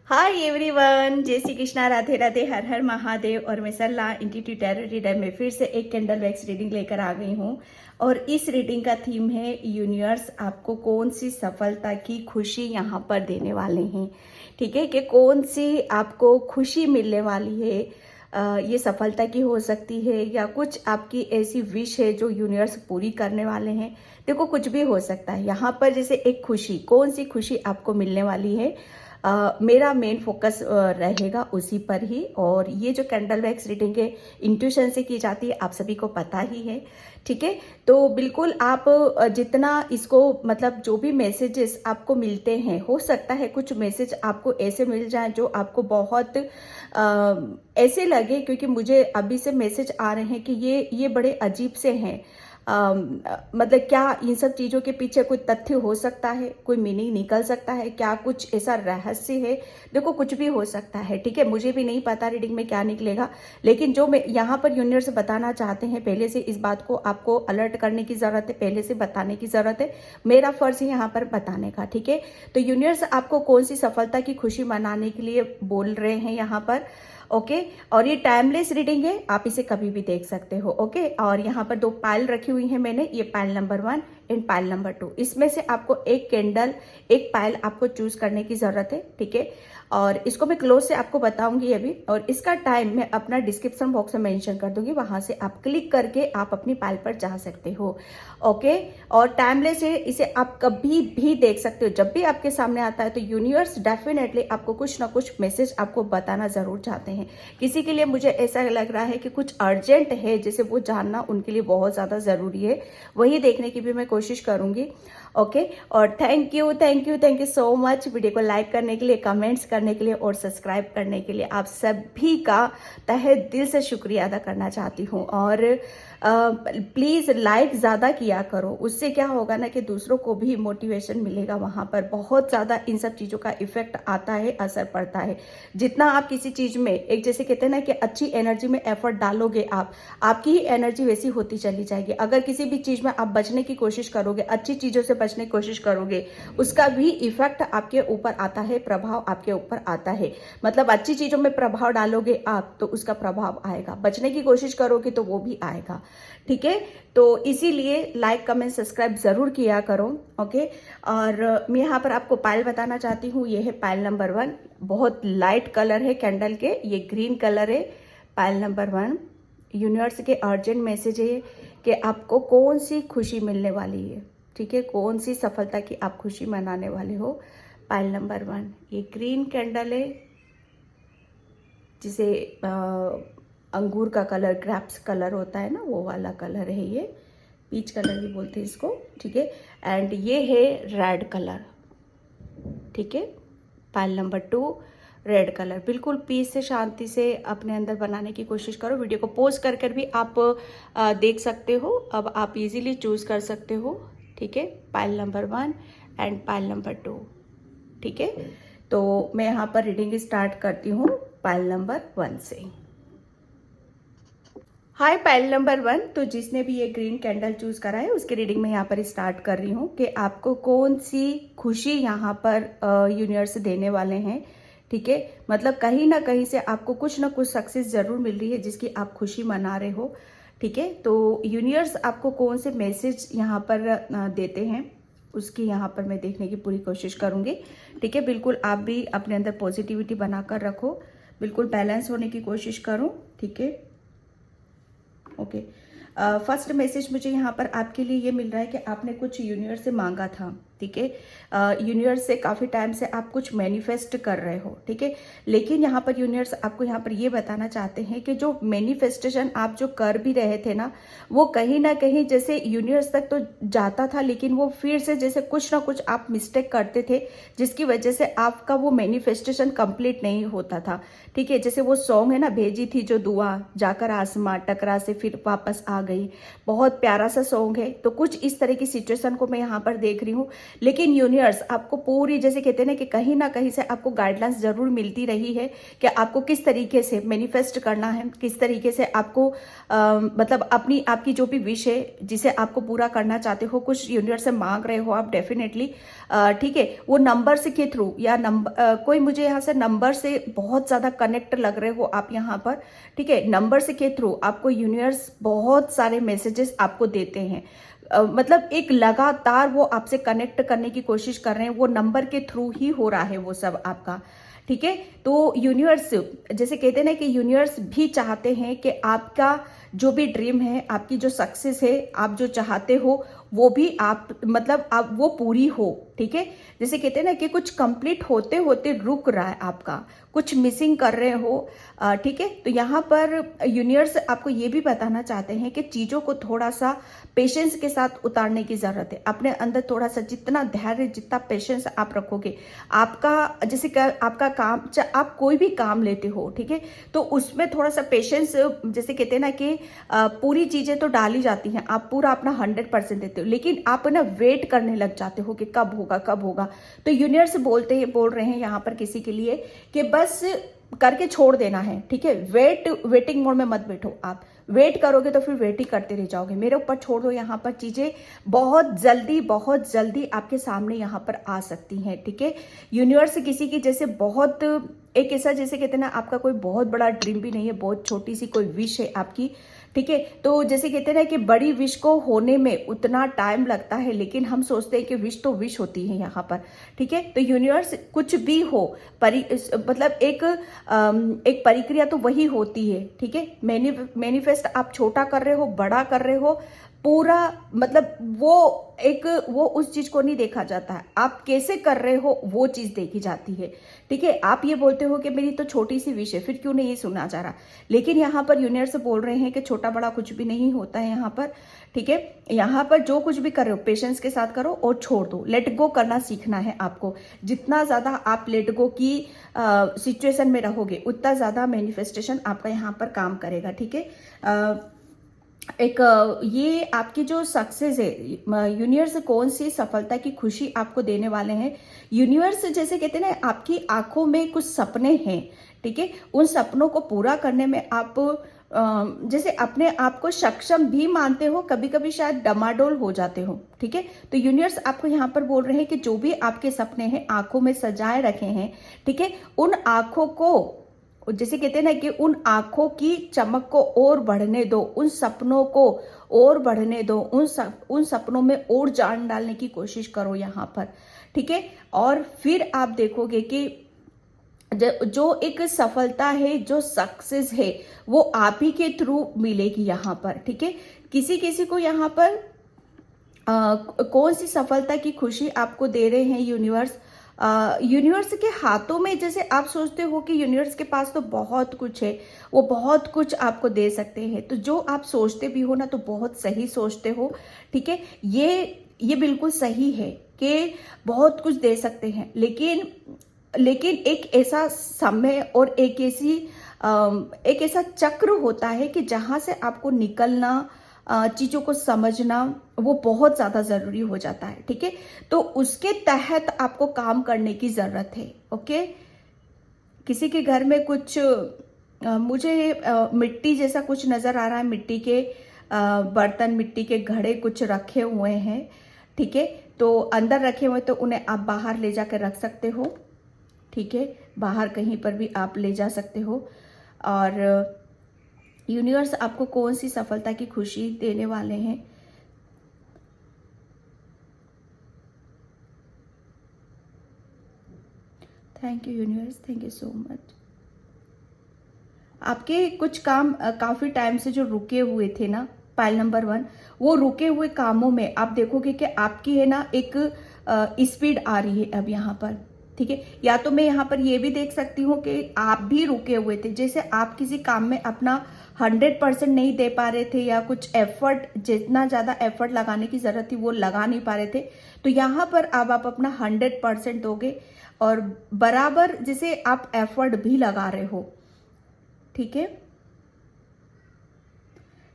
Hi everyone, जय श्री कृष्णा, राधे राधे, हर हर महादेव। और मैं सल्ला इंटीट्यूट टैरो रीडर में फिर से एक कैंडल वैक्स रीडिंग लेकर आ गई हूँ। और इस रीडिंग का थीम है यूनिवर्स आपको कौन सी सफलता की खुशी यहाँ पर देने वाले हैं। ठीक है, कि कौन सी आपको खुशी मिलने वाली है। ये सफलता की हो सकती है या कुछ आपकी ऐसी विश है जो यूनिवर्स पूरी करने वाले हैं। देखो, कुछ भी हो सकता है यहाँ पर। जैसे एक खुशी, कौन सी खुशी आपको मिलने वाली है, मेरा मेन फोकस रहेगा उसी पर ही। और ये जो कैंडल वैक्स रीडिंग है इंट्यूशन से की जाती है, आप सभी को पता ही है। ठीक है, तो बिल्कुल आप जितना इसको मतलब जो भी मैसेजेस आपको मिलते हैं, हो सकता है कुछ मैसेज आपको ऐसे मिल जाए जो आपको बहुत ऐसे लगे, क्योंकि मुझे अभी से मैसेज आ रहे हैं कि ये बड़े अजीब से हैं। मतलब क्या इन सब चीज़ों के पीछे कोई तथ्य हो सकता है, कोई मीनिंग निकल सकता है, क्या कुछ ऐसा रहस्य है। देखो, कुछ भी हो सकता है। ठीक है, मुझे भी नहीं पता रीडिंग में क्या निकलेगा, लेकिन जो मैं यहाँ पर यूनिवर्स बताना चाहते हैं, पहले से इस बात को आपको अलर्ट करने की ज़रूरत है, पहले से बताने की ज़रूरत है। मेरा फर्ज है यहाँ पर बताने का। ठीक है, तो यूनिवर्स आपको कौन सी सफलता की खुशी मनाने के लिए बोल रहे हैं यहाँ पर। ओके, और ये टाइमलेस रीडिंग है, आप इसे कभी भी देख सकते हो। ओके, और यहाँ पर दो पायल रखी हुई है मैंने, ये pile number 1 and Payal number 2। इसमें से आपको एक कैंडल, एक पायल आपको चूज करने की जरूरत है। ठीक है, और इसको मैं क्लोज से आपको बताऊंगी अभी, और इसका टाइम मैं अपना डिस्क्रिप्शन बॉक्स में मेंशन कर दूंगी, वहां से आप क्लिक करके आप अपनी पायल पर जा सकते हो। ओके, और टाइमलेस है, इसे आप कभी भी देख सकते हो, जब भी आपके सामने आता है तो यूनिवर्स डेफिनेटली आपको कुछ ना कुछ मैसेज आपको बताना जरूर चाहते हैं। किसी के लिए मुझे ऐसा लग रहा है कि कुछ अर्जेंट है, जैसे वो जानना उनके लिए बहुत ज्यादा जरूरी है, वही देखने की भी मैं कोशिश करूंगी। ओके, और thank you thank you thank you so much video को लाइक करने के लिए, कमेंट्स करने के लिए और सब्सक्राइब करने के लिए। आप सभी का तहे दिल से शुक्रिया अदा करना चाहती हूँ। और प्लीज़ लाइक ज़्यादा किया करो, उससे क्या होगा ना कि दूसरों को भी मोटिवेशन मिलेगा। वहाँ पर बहुत ज़्यादा इन सब चीज़ों का इफेक्ट आता है, असर पड़ता है। जितना आप किसी चीज़ में, एक जैसे कहते हैं ना कि अच्छी एनर्जी में एफर्ट डालोगे आप, आपकी ही एनर्जी वैसी होती चली जाएगी। अगर किसी भी चीज़ में आप बचने की कोशिश करोगे, अच्छी चीज़ों से बचने की कोशिश करोगे, उसका भी इफेक्ट आपके ऊपर आता है, प्रभाव आपके ऊपर आता है। मतलब अच्छी चीज़ों में प्रभाव डालोगे आप तो उसका प्रभाव आएगा, बचने की कोशिश करोगे तो वो भी आएगा। ठीक है, तो इसीलिए लाइक कमेंट सब्सक्राइब जरूर किया करो। ओके, और मैं यहाँ पर आपको पायल बताना चाहती हूँ। ये है पायल नंबर 1, बहुत लाइट कलर है कैंडल के, ये ग्रीन कलर है। पायल नंबर 1, यूनिवर्स के अर्जेंट मैसेज है कि आपको कौन सी खुशी मिलने वाली है। ठीक है, कौन सी सफलता की आप खुशी मनाने वाले हो। पायल नंबर 1, ये ग्रीन कैंडल है, जिसे अंगूर का कलर, ग्रेप्स कलर होता है ना, वो वाला कलर है ये, पीच कलर भी बोलते हैं इसको। ठीक है, एंड ये है रेड कलर। ठीक है, पायल नंबर 2, रेड कलर। बिल्कुल पीस से, शांति से अपने अंदर बनाने की कोशिश करो। वीडियो को पॉज कर कर भी आप देख सकते हो, अब आप इजीली चूज कर सकते हो। ठीक है, pile number 1 and Payal number 2। ठीक है, तो मैं यहाँ पर रीडिंग स्टार्ट करती हूँ पायल नंबर 1 से। हाय पायल नंबर 1, तो जिसने भी ये ग्रीन कैंडल चूज करा है उसकी रीडिंग में यहाँ पर स्टार्ट कर रही हूँ कि आपको कौन सी खुशी यहाँ पर यूनिवर्स देने वाले हैं। ठीक है, मतलब कहीं ना कहीं से आपको कुछ ना कुछ सक्सेस जरूर मिल रही है जिसकी आप खुशी मना रहे हो। ठीक है, तो यूनिवर्स आपको कौन से मैसेज यहाँ पर देते हैं, उसकी यहाँ पर मैं देखने की पूरी कोशिश करूंगी। ठीक है, बिल्कुल आप भी अपने अंदर पॉजिटिविटी बनाकर रखो, बिल्कुल बैलेंस होने की कोशिश करो। ठीक है, ओके, फर्स्ट मैसेज मुझे यहाँ पर आपके लिए ये मिल रहा है कि आपने कुछ यूनिवर्स से मांगा था। ठीक है, यूनिवर्स से काफ़ी टाइम से आप कुछ मैनिफेस्ट कर रहे हो। ठीक है, लेकिन यहाँ पर यूनिवर्स आपको यहाँ पर ये बताना चाहते हैं कि जो मैनिफेस्टेशन आप जो कर भी रहे थे ना, वो कहीं ना कहीं जैसे यूनिवर्स तक तो जाता था, लेकिन वो फिर से जैसे कुछ ना कुछ आप मिस्टेक करते थे, जिसकी वजह से आपका वो मैनिफेस्टेशन कंप्लीट नहीं होता था। ठीक है, जैसे वो सॉन्ग है ना, भेजी थी जो दुआ जाकर आसमां टकरा से फिर वापस आ गई, बहुत प्यारा सा सॉन्ग है। तो कुछ इस तरह की सिचुएशन को मैं यहाँ पर देख रही हूँ लेकिन यूनिवर्स आपको पूरी, जैसे कहते हैं ना कि कहीं ना कहीं से आपको गाइडलाइंस जरूर मिलती रही है कि आपको किस तरीके से मैनिफेस्ट करना है, किस तरीके से आपको मतलब अपनी आपकी जो भी विश है जिसे आपको पूरा करना चाहते हो, कुछ यूनिवर्स से मांग रहे हो आप डेफिनेटली, ठीक है, वो नंबर्स के थ्रू या कोई मुझे यहाँ से नंबर से बहुत ज़्यादा कनेक्ट लग रहे हो आप यहाँ पर, ठीक है, नंबर्स के थ्रू आपको यूनिवर्स बहुत सारे मैसेजेस आपको देते हैं। मतलब एक लगातार वो आपसे कनेक्ट करने की कोशिश कर रहे हैं, वो नंबर के थ्रू ही हो रहा है वो सब आपका, ठीक है। तो यूनिवर्स, जैसे कहते हैं ना कि यूनिवर्स भी चाहते हैं कि आपका जो भी ड्रीम है, आपकी जो सक्सेस है, आप जो चाहते हो वो भी आप मतलब आप वो पूरी हो, ठीक है। जैसे कहते हैं ना कि कुछ कंप्लीट होते होते रुक रहा है आपका, कुछ मिसिंग कर रहे हो, ठीक है। तो यहाँ पर यूनिवर्स आपको ये भी बताना चाहते हैं कि चीज़ों को थोड़ा सा पेशेंस के साथ उतारने की ज़रूरत है। अपने अंदर थोड़ा सा जितना धैर्य, जितना पेशेंस आप रखोगे, आपका जैसे आपका काम, आप कोई भी काम लेते हो, ठीक है, तो उसमें थोड़ा सा पेशेंस, जैसे कहते हैं ना कि पूरी चीज़ें तो डाली जाती हैं, आप पूरा अपना 100% देते हो, लेकिन आप ना वेट करने लग जाते हो कि कब होगा कब होगा। तो यूनिवर्स बोल रहे हैं यहाँ पर किसी के लिए कि बस करके छोड़ देना है, ठीक है। वेटिंग मोड में मत बैठो, आप वेट करोगे तो फिर वेट ही करते रह जाओगे, मेरे ऊपर छोड़ दो। यहाँ पर चीजें बहुत जल्दी आपके सामने यहाँ पर आ सकती हैं, ठीक है। यूनिवर्स किसी की जैसे बहुत एक ऐसा, जैसे कहते हैं ना, आपका कोई बहुत बड़ा ड्रीम भी नहीं है, बहुत छोटी सी कोई विश है आपकी, ठीक है। तो जैसे कहते हैं ना कि बड़ी विश को होने में उतना टाइम लगता है, लेकिन हम सोचते हैं कि विश तो विश होती है यहाँ पर, ठीक है। तो यूनिवर्स कुछ भी हो, मतलब एक प्रक्रिया तो वही होती है, ठीक है। मैनिफेस्ट आप छोटा कर रहे हो, बड़ा कर रहे हो, पूरा मतलब वो उस चीज को नहीं देखा जाता है, आप कैसे कर रहे हो वो चीज देखी जाती है, ठीक है। आप ये बोलते हो कि मेरी तो छोटी सी विश है, फिर क्यों नहीं सुना जा रहा, लेकिन यहाँ पर यूनिवर्स बोल रहे हैं कि छोटा बड़ा कुछ भी नहीं होता है यहाँ पर, ठीक है। यहाँ पर जो कुछ भी कर रहे हो पेशेंस के साथ करो और छोड़ दो, लेट गो करना सीखना है आपको। जितना ज्यादा आप लेट गो की सिचुएशन में रहोगे, उतना ज्यादा मैनिफेस्टेशन आपका यहाँ पर काम करेगा, ठीक है। ये आपकी जो सक्सेस है, यूनिवर्स कौन सी सफलता की खुशी आपको देने वाले हैं। यूनिवर्स जैसे कहते हैं ना, आपकी आंखों में कुछ सपने हैं, ठीक है, उन सपनों को पूरा करने में आप जैसे अपने आप को सक्षम भी मानते हो, कभी कभी शायद डमाडोल हो जाते हो, ठीक है। तो यूनिवर्स आपको यहाँ पर बोल रहे हैं कि जो भी आपके सपने हैं आंखों में सजाए रखे हैं, ठीक है, उन आंखों को, जैसे कहते हैं ना कि उन आंखों की चमक को और बढ़ने दो, उन सपनों को और बढ़ने दो, उन सपनों में और जान डालने की कोशिश करो यहाँ पर, ठीक है। और फिर आप देखोगे कि जो एक सफलता है, जो सक्सेस है, वो आप ही के थ्रू मिलेगी यहाँ पर, ठीक है। किसी किसी को यहाँ पर कौन सी सफलता की खुशी आपको दे रहे हैं यूनिवर्स, यूनिवर्स के हाथों में, जैसे आप सोचते हो कि यूनिवर्स के पास तो बहुत कुछ है, वो बहुत कुछ आपको दे सकते हैं, तो जो आप सोचते भी हो ना, तो बहुत सही सोचते हो, ठीक है। ये बिल्कुल सही है कि बहुत कुछ दे सकते हैं, लेकिन एक ऐसा समय और एक ऐसा चक्र होता है कि जहां से आपको निकलना, चीजों को समझना, वो बहुत ज्यादा जरूरी हो जाता है, ठीक है। तो उसके तहत आपको काम करने की जरूरत है, ओके। किसी के घर में कुछ मुझे मिट्टी जैसा कुछ नजर आ रहा है, मिट्टी के बर्तन, मिट्टी के घड़े कुछ रखे हुए हैं, ठीक है। तो अंदर रखे हुए, तो उन्हें आप बाहर ले जाकर रख सकते हो, ठीक है, बाहर कहीं पर भी आप ले जा सकते हो। और यूनिवर्स आपको कौन सी सफलता की खुशी देने वाले हैं। Thank you universe, thank you so much. आपके कुछ काम काफी टाइम से जो रुके हुए थे ना, पाइल नंबर 1, वो रुके हुए कामों में आप देखोगे कि आपकी है ना एक स्पीड आ रही है अब यहाँ पर, ठीक है। या तो मैं यहाँ पर ये भी देख सकती हूँ कि आप भी रुके हुए थे, जैसे आप किसी काम में अपना 100% नहीं दे पा रहे थे, या कुछ एफर्ट, जितना ज्यादा एफर्ट लगाने की जरूरत थी वो लगा नहीं पा रहे थे, तो यहाँ पर अब आप अपना 100% दोगे, और बराबर जैसे आप एफर्ट भी लगा रहे हो, ठीक है।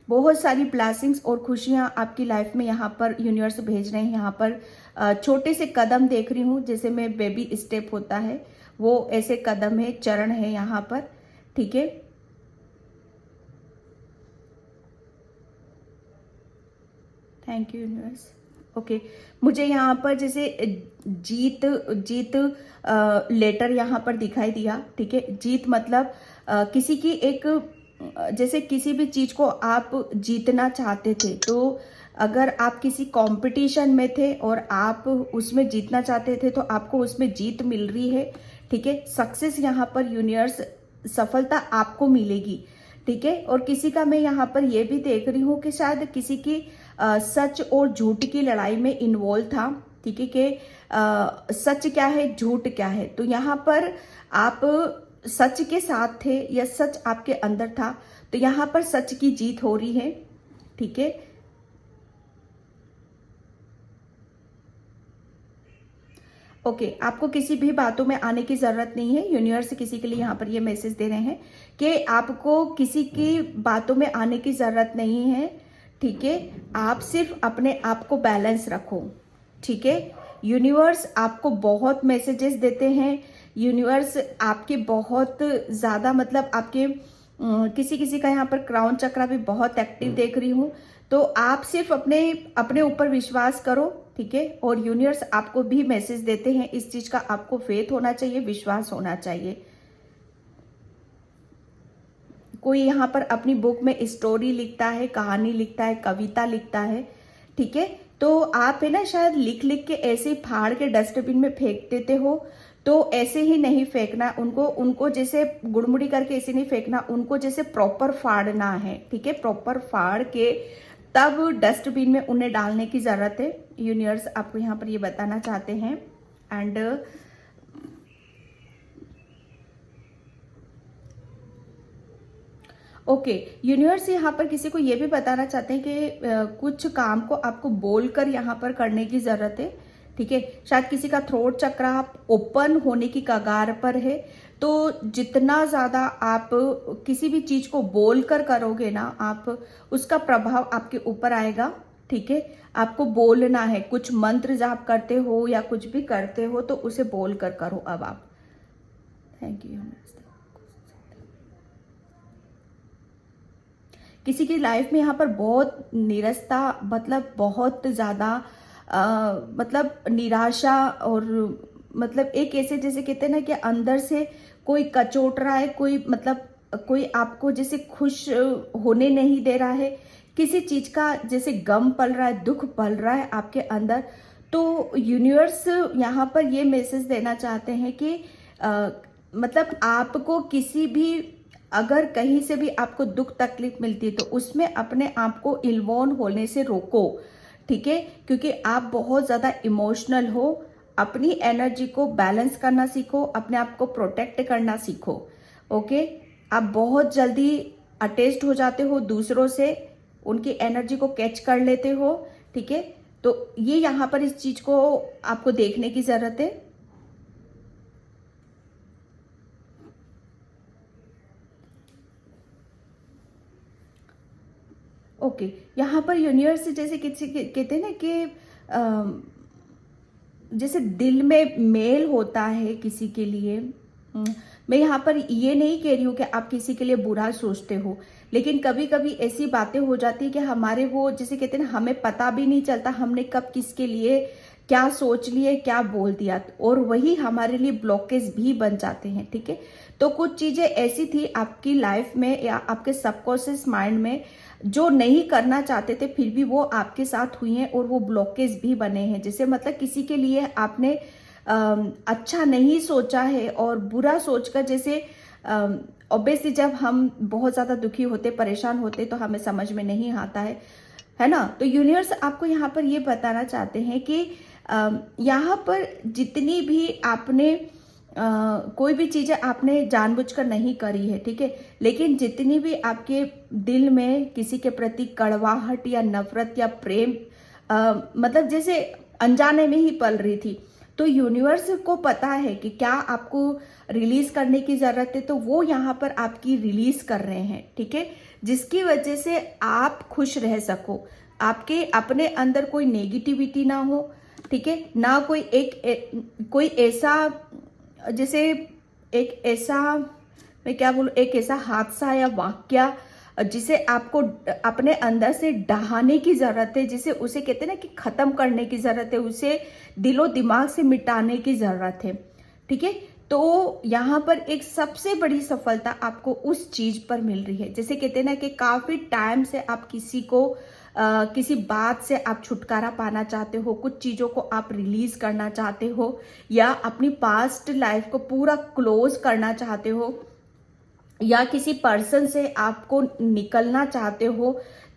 बहुत सारी ब्लेसिंग्स और खुशियां आपकी लाइफ में यहाँ पर यूनिवर्स भेज रहे हैं, यहाँ पर छोटे से कदम देख रही हूँ, जैसे मैं बेबी स्टेप होता है वो ऐसे कदम है, चरण है यहाँ पर, ठीक है। Thank you universe. ओके, मुझे यहाँ पर जैसे जीत जीत लेटर यहाँ पर दिखाई दिया, ठीक है। जीत मतलब किसी की एक जैसे किसी भी चीज को आप जीतना चाहते थे, तो अगर आप किसी कंपटीशन में थे और आप उसमें जीतना चाहते थे तो आपको उसमें जीत मिल रही है, ठीक है। सक्सेस यहाँ पर यूनिवर्स, सफलता आपको मिलेगी, ठीक है। और किसी का मैं यहाँ पर ये भी देख रही हूँ कि शायद किसी की सच और झूठ की लड़ाई में इन्वॉल्व था, ठीक है, कि सच क्या है झूठ क्या है। तो यहाँ पर आप सच के साथ थे या सच आपके अंदर था, तो यहाँ पर सच की जीत हो रही है, ठीक है। ओके, आपको किसी भी बातों में आने की जरूरत नहीं है। यूनिवर्स किसी के लिए यहाँ पर ये मैसेज दे रहे हैं कि आपको किसी की बातों में आने की जरूरत नहीं है, ठीक है। आप सिर्फ अपने आप को बैलेंस रखो, ठीक है। यूनिवर्स आपको बहुत मैसेजेस देते हैं। यूनिवर्स आपके बहुत ज्यादा मतलब आपके किसी किसी का यहाँ पर क्राउन चक्रा भी बहुत एक्टिव देख रही हूँ। तो आप सिर्फ अपने अपने ऊपर विश्वास करो, ठीक है। और यूनिवर्स आपको भी मैसेज देते हैं, इस चीज का आपको फेथ होना चाहिए, विश्वास होना चाहिए। कोई यहाँ पर अपनी बुक में स्टोरी लिखता है, कहानी लिखता है, कविता लिखता है, ठीक है। तो आप है ना शायद लिख लिख के ऐसे ही फाड़ के डस्टबिन में फेंक देते हो, तो ऐसे ही नहीं फेंकना उनको, उनको जैसे गुड़मुड़ी करके ऐसे नहीं फेंकना, उनको जैसे प्रॉपर फाड़ना है, ठीक है। प्रॉपर फाड़ के तब डस्टबिन में उन्हें डालने की जरूरत है। यूनिवर्स आपको यहाँ पर ये बताना चाहते हैं। एंड ओके, यूनिवर्स यहाँ पर किसी को ये भी बताना चाहते हैं कि कुछ काम को आपको बोलकर यहाँ पर करने की जरूरत है, ठीक है। शायद किसी का थ्रोट चक्र आप ओपन होने की कगार पर है, तो जितना ज्यादा आप किसी भी चीज को बोलकर करोगे ना, आप उसका प्रभाव आपके ऊपर आएगा, ठीक है। आपको बोलना है, कुछ मंत्र जाप करते हो या कुछ भी करते हो तो उसे बोलकर करो। अब आप थैंक यू। किसी की लाइफ में यहाँ पर बहुत निरस्ता, मतलब बहुत ज्यादा मतलब निराशा, और मतलब एक ऐसे जैसे कहते हैं ना कि अंदर से कोई कचोट रहा है, कोई मतलब कोई आपको जैसे खुश होने नहीं दे रहा है, किसी चीज का जैसे गम पल रहा है, दुख पल रहा है आपके अंदर। तो यूनिवर्स यहाँ पर ये मैसेज देना चाहते हैं कि मतलब आपको किसी भी अगर कहीं से भी आपको दुख तकलीफ मिलती है तो उसमें अपने आप को इन्वॉल्व होने से रोको, ठीक है। क्योंकि आप बहुत ज्यादा इमोशनल हो, अपनी एनर्जी को बैलेंस करना सीखो, अपने आप को प्रोटेक्ट करना सीखो, ओके। आप बहुत जल्दी अटैच्ड हो जाते हो दूसरों से, उनकी एनर्जी को कैच कर लेते हो, ठीक है। तो ये यहाँ पर इस चीज को आपको देखने की जरूरत है। ओके, यहाँ पर यूनिवर्स जैसे किसी कहते हैं ना कि जैसे दिल में मेल होता है किसी के लिए। मैं यहाँ पर ये नहीं कह रही हूँ कि आप किसी के लिए बुरा सोचते हो, लेकिन कभी कभी ऐसी बातें हो जाती है कि हमारे वो जैसे कहते हैं ना, हमें पता भी नहीं चलता हमने कब किसके लिए क्या सोच लिए, क्या बोल दिया, और वही हमारे लिए ब्लॉकेज भी बन जाते हैं, ठीक है। तो कुछ चीजें ऐसी थी आपकी लाइफ में या आपके सबकॉन्शियस माइंड में जो नहीं करना चाहते थे, फिर भी वो आपके साथ हुई हैं और वो ब्लॉकेज भी बने हैं। जैसे मतलब किसी के लिए आपने अच्छा नहीं सोचा है और बुरा सोचकर, जैसे ऑब्वियसली जब हम बहुत ज्यादा दुखी होते, परेशान होते, तो हमें समझ में नहीं आता है ना। तो यूनिवर्स आपको यहाँ पर ये बताना चाहते हैं कि यहाँ पर जितनी भी आपने कोई भी चीजें आपने जानबूझकर नहीं करी है, ठीक है, लेकिन जितनी भी आपके दिल में किसी के प्रति कड़वाहट या नफरत या प्रेम मतलब जैसे अनजाने में ही पल रही थी, तो यूनिवर्स को पता है कि क्या आपको रिलीज करने की जरूरत है, तो वो यहाँ पर आपकी रिलीज कर रहे हैं, ठीक है। जिसकी वजह से आप खुश रह सको, आपके अपने अंदर कोई नेगेटिविटी ना हो, ठीक है ना। कोई ऐसा, जैसे एक ऐसा, मैं क्या बोलूं, एक ऐसा हादसा या वाक्या जिसे आपको अपने अंदर से डहाने की जरूरत है, जिसे उसे कहते हैं ना कि खत्म करने की जरूरत है, उसे दिलो दिमाग से मिटाने की जरूरत है। ठीक है, तो यहाँ पर एक सबसे बड़ी सफलता आपको उस चीज पर मिल रही है। जैसे कहते हैं ना कि काफी टाइम से आप किसी बात से आप छुटकारा पाना चाहते हो, कुछ चीजों को आप रिलीज करना चाहते हो, या अपनी पास्ट लाइफ को पूरा क्लोज करना चाहते हो, या किसी पर्सन से आपको निकलना चाहते हो,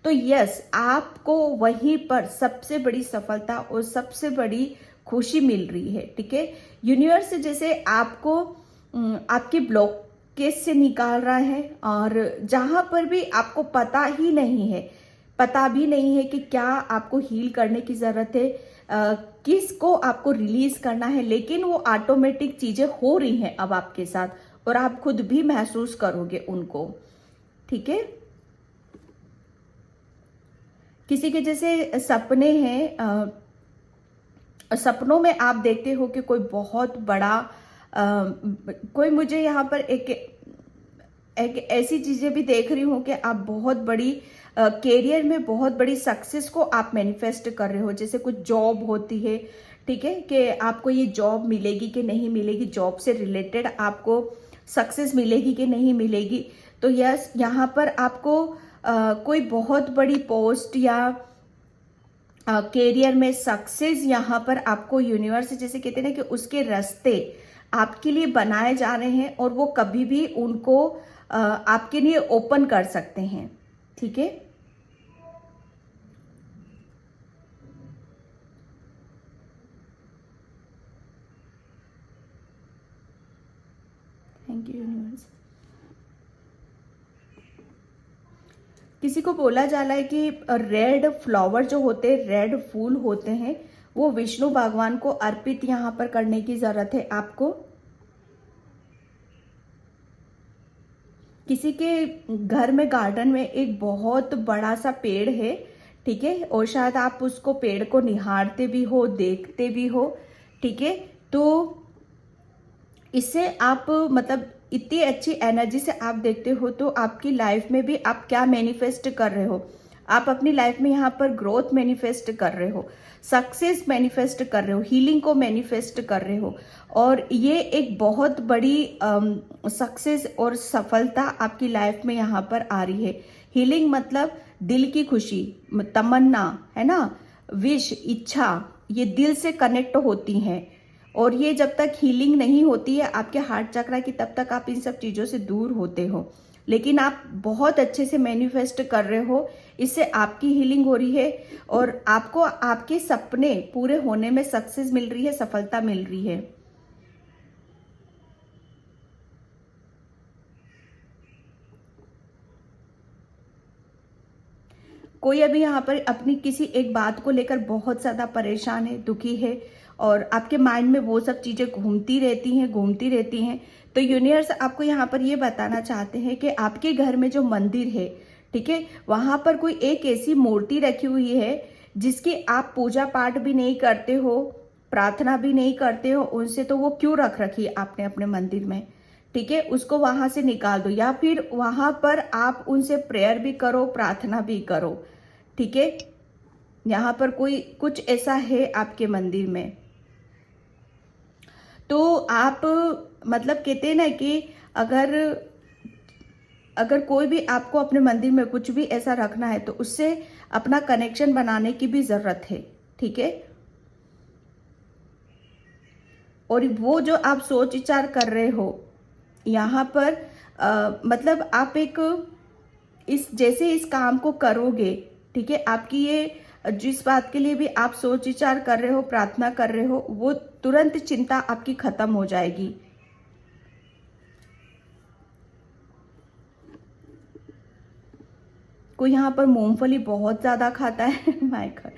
तो यस, आपको वहीं पर सबसे बड़ी सफलता और सबसे बड़ी खुशी मिल रही है। ठीक है, यूनिवर्स जैसे आपको आपके ब्लॉकेज से निकाल रहा है, और जहां पर भी आपको पता भी नहीं है कि क्या आपको हील करने की जरूरत है, किसको आपको रिलीज करना है, लेकिन वो ऑटोमेटिक चीजें हो रही हैं अब आपके साथ, और आप खुद भी महसूस करोगे उनको। ठीक है, किसी के जैसे सपने हैं, सपनों में आप देखते हो कि कोई बहुत बड़ा कोई, मुझे यहाँ पर एक ऐसी चीजें भी देख रही हूँ कि आप बहुत बड़ी कैरियर में बहुत बड़ी सक्सेस को आप मैनिफेस्ट कर रहे हो। जैसे कुछ जॉब होती है, ठीक है, कि आपको ये जॉब मिलेगी कि नहीं मिलेगी, जॉब से रिलेटेड आपको सक्सेस मिलेगी कि नहीं मिलेगी। तो यस, यहाँ पर आपको कोई बहुत बड़ी पोस्ट या कैरियर में सक्सेस यहाँ पर आपको यूनिवर्स, जैसे कहते हैं ना कि उसके रास्ते आपके लिए बनाए जा रहे हैं, और वो कभी भी उनको आपके लिए ओपन कर सकते हैं। ठीक है, थैंक यू यूनिवर्स। किसी को बोला जा रहा है कि रेड फ्लावर जो होते हैं, रेड फूल होते हैं, वो विष्णु भगवान को अर्पित यहाँ पर करने की जरूरत है आपको। किसी के घर में गार्डन में एक बहुत बड़ा सा पेड़ है, ठीक है, और शायद आप उसको पेड़ को निहारते भी हो, देखते भी हो। ठीक है, तो इससे आप मतलब इतनी अच्छी एनर्जी से आप देखते हो, तो आपकी लाइफ में भी आप क्या मैनिफेस्ट कर रहे हो, आप अपनी लाइफ में यहाँ पर ग्रोथ मैनिफेस्ट कर रहे हो, सक्सेस मैनिफेस्ट कर रहे हो, हीलिंग को मैनिफेस्ट कर रहे हो, और ये एक बहुत बड़ी सक्सेस और सफलता आपकी लाइफ में यहाँ पर आ रही है। हीलिंग मतलब दिल की खुशी, तमन्ना है ना, विश, इच्छा, ये दिल से कनेक्ट होती हैं, और ये जब तक हीलिंग नहीं होती है आपके हार्ट चक्रा की, तब तक आप इन सब चीजों से दूर होते हो। लेकिन आप बहुत अच्छे से मैनिफेस्ट कर रहे हो, इससे आपकी हीलिंग हो रही है, और आपको आपके सपने पूरे होने में सक्सेस मिल रही है, सफलता मिल रही है। कोई अभी यहाँ पर अपनी किसी एक बात को लेकर बहुत ज्यादा परेशान है, दुखी है, और आपके माइंड में वो सब चीजें घूमती रहती हैं। तो यूनिवर्स आपको यहाँ पर ये बताना चाहते हैं कि आपके घर में जो मंदिर है, ठीक है, वहां पर कोई एक ऐसी मूर्ति रखी हुई है जिसकी आप पूजा पाठ भी नहीं करते हो, प्रार्थना भी नहीं करते हो उनसे, तो वो क्यों रख रखी है आपने अपने मंदिर में? ठीक है, उसको वहां से निकाल दो, या फिर वहां पर आप उनसे प्रेयर भी करो, प्रार्थना भी करो। ठीक है, यहाँ पर कोई कुछ ऐसा है आपके मंदिर में, तो आप मतलब कहते हैं ना कि अगर अगर कोई भी आपको अपने मंदिर में कुछ भी ऐसा रखना है, तो उससे अपना कनेक्शन बनाने की भी जरूरत है। ठीक है, और वो जो आप सोच विचार कर रहे हो यहाँ पर मतलब आप एक इस जैसे इस काम को करोगे, ठीक है, आपकी ये जिस बात के लिए भी आप सोच विचार कर रहे हो, प्रार्थना कर रहे हो, वो तुरंत चिंता आपकी खत्म हो जाएगी। कोई यहाँ पर मूंगफली बहुत ज्यादा खाता है माय गॉड,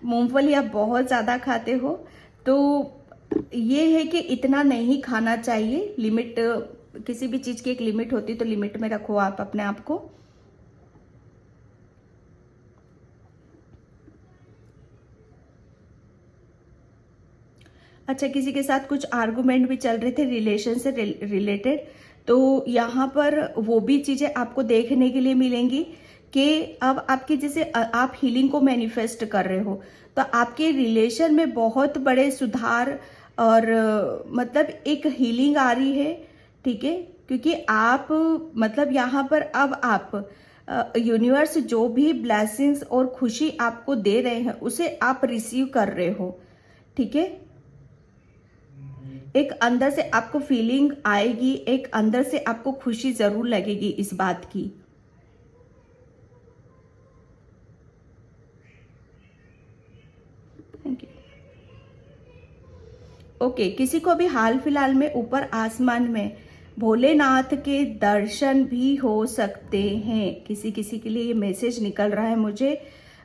मूंगफली आप बहुत ज्यादा खाते हो, तो ये है कि इतना नहीं खाना चाहिए। लिमिट, किसी भी चीज की एक लिमिट होती है, तो लिमिट में रखो आप अपने आप को। अच्छा, किसी के साथ कुछ आर्गुमेंट भी चल रहे थे रिलेशन से रिलेटेड, तो यहाँ पर वो भी चीज़ें आपको देखने के लिए मिलेंगी कि अब आपकी जैसे आप हीलिंग को मैनिफेस्ट कर रहे हो, तो आपके रिलेशन में बहुत बड़े सुधार और मतलब एक हीलिंग आ रही है, ठीक है। क्योंकि आप मतलब यहाँ पर अब आप यूनिवर्स जो भी ब्लेसिंग्स और खुशी आपको दे रहे हैं उसे आप रिसीव कर रहे हो, ठीक है। एक अंदर से आपको फीलिंग आएगी, एक अंदर से आपको खुशी जरूर लगेगी इस बात की। Thank you. ओके, किसी को भी हाल फिलहाल में ऊपर आसमान में भोलेनाथ के दर्शन भी हो सकते हैं। किसी किसी के लिए ये मैसेज निकल रहा है मुझे।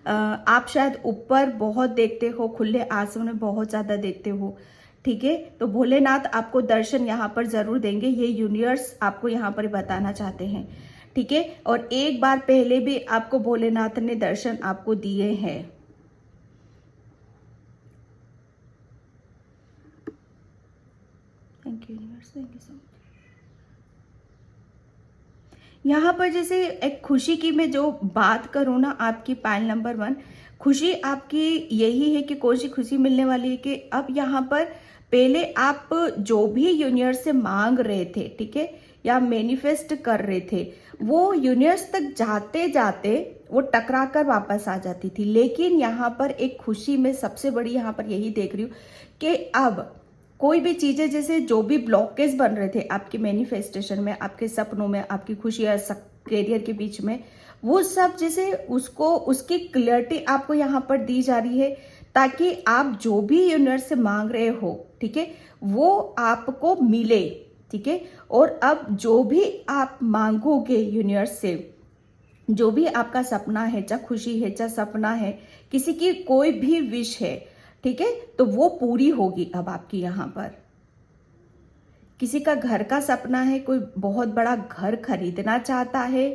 आप शायद ऊपर बहुत देखते हो, खुले आसमान में बहुत ज़्यादा देखते हो, ठीक है। तो भोलेनाथ आपको दर्शन यहाँ पर ज़रूर देंगे, ये यूनिवर्स आपको यहाँ पर बताना चाहते हैं, ठीक है। और एक बार पहले भी आपको भोलेनाथ ने दर्शन आपको दिए हैं। Thank you universe, thank you so much. यहाँ पर जैसे एक खुशी की मैं जो बात करूँ ना, आपकी पाइल नंबर 1, खुशी आपकी यही है कि कौन सी खुशी मिलने वाली है कि अब यहाँ पर पहले आप जो भी यूनिवर्स से मांग रहे थे, ठीक है, या मैनिफेस्ट कर रहे थे, वो यूनिवर्स तक जाते जाते वो टकरा कर वापस आ जाती थी। लेकिन यहाँ पर एक खुशी में सबसे बड़ी यहाँ पर यही देख रही हूँ कि अब कोई भी चीजें जैसे जो भी ब्लॉकेज बन रहे थे आपके मैनिफेस्टेशन में, आपके सपनों में, आपकी खुशी या करियर के बीच में, वो सब जैसे उसको उसकी क्लियरिटी आपको यहाँ पर दी जा रही है, ताकि आप जो भी यूनिवर्स से मांग रहे हो, ठीक है, वो आपको मिले, ठीक है। और अब जो भी आप मांगोगे यूनिवर्स से, जो भी आपका सपना है, चाहे खुशी है, चाहे सपना है, किसी की कोई भी विश है, ठीक है, तो वो पूरी होगी। अब आपकी यहाँ पर किसी का घर का सपना है, कोई बहुत बड़ा घर खरीदना चाहता है,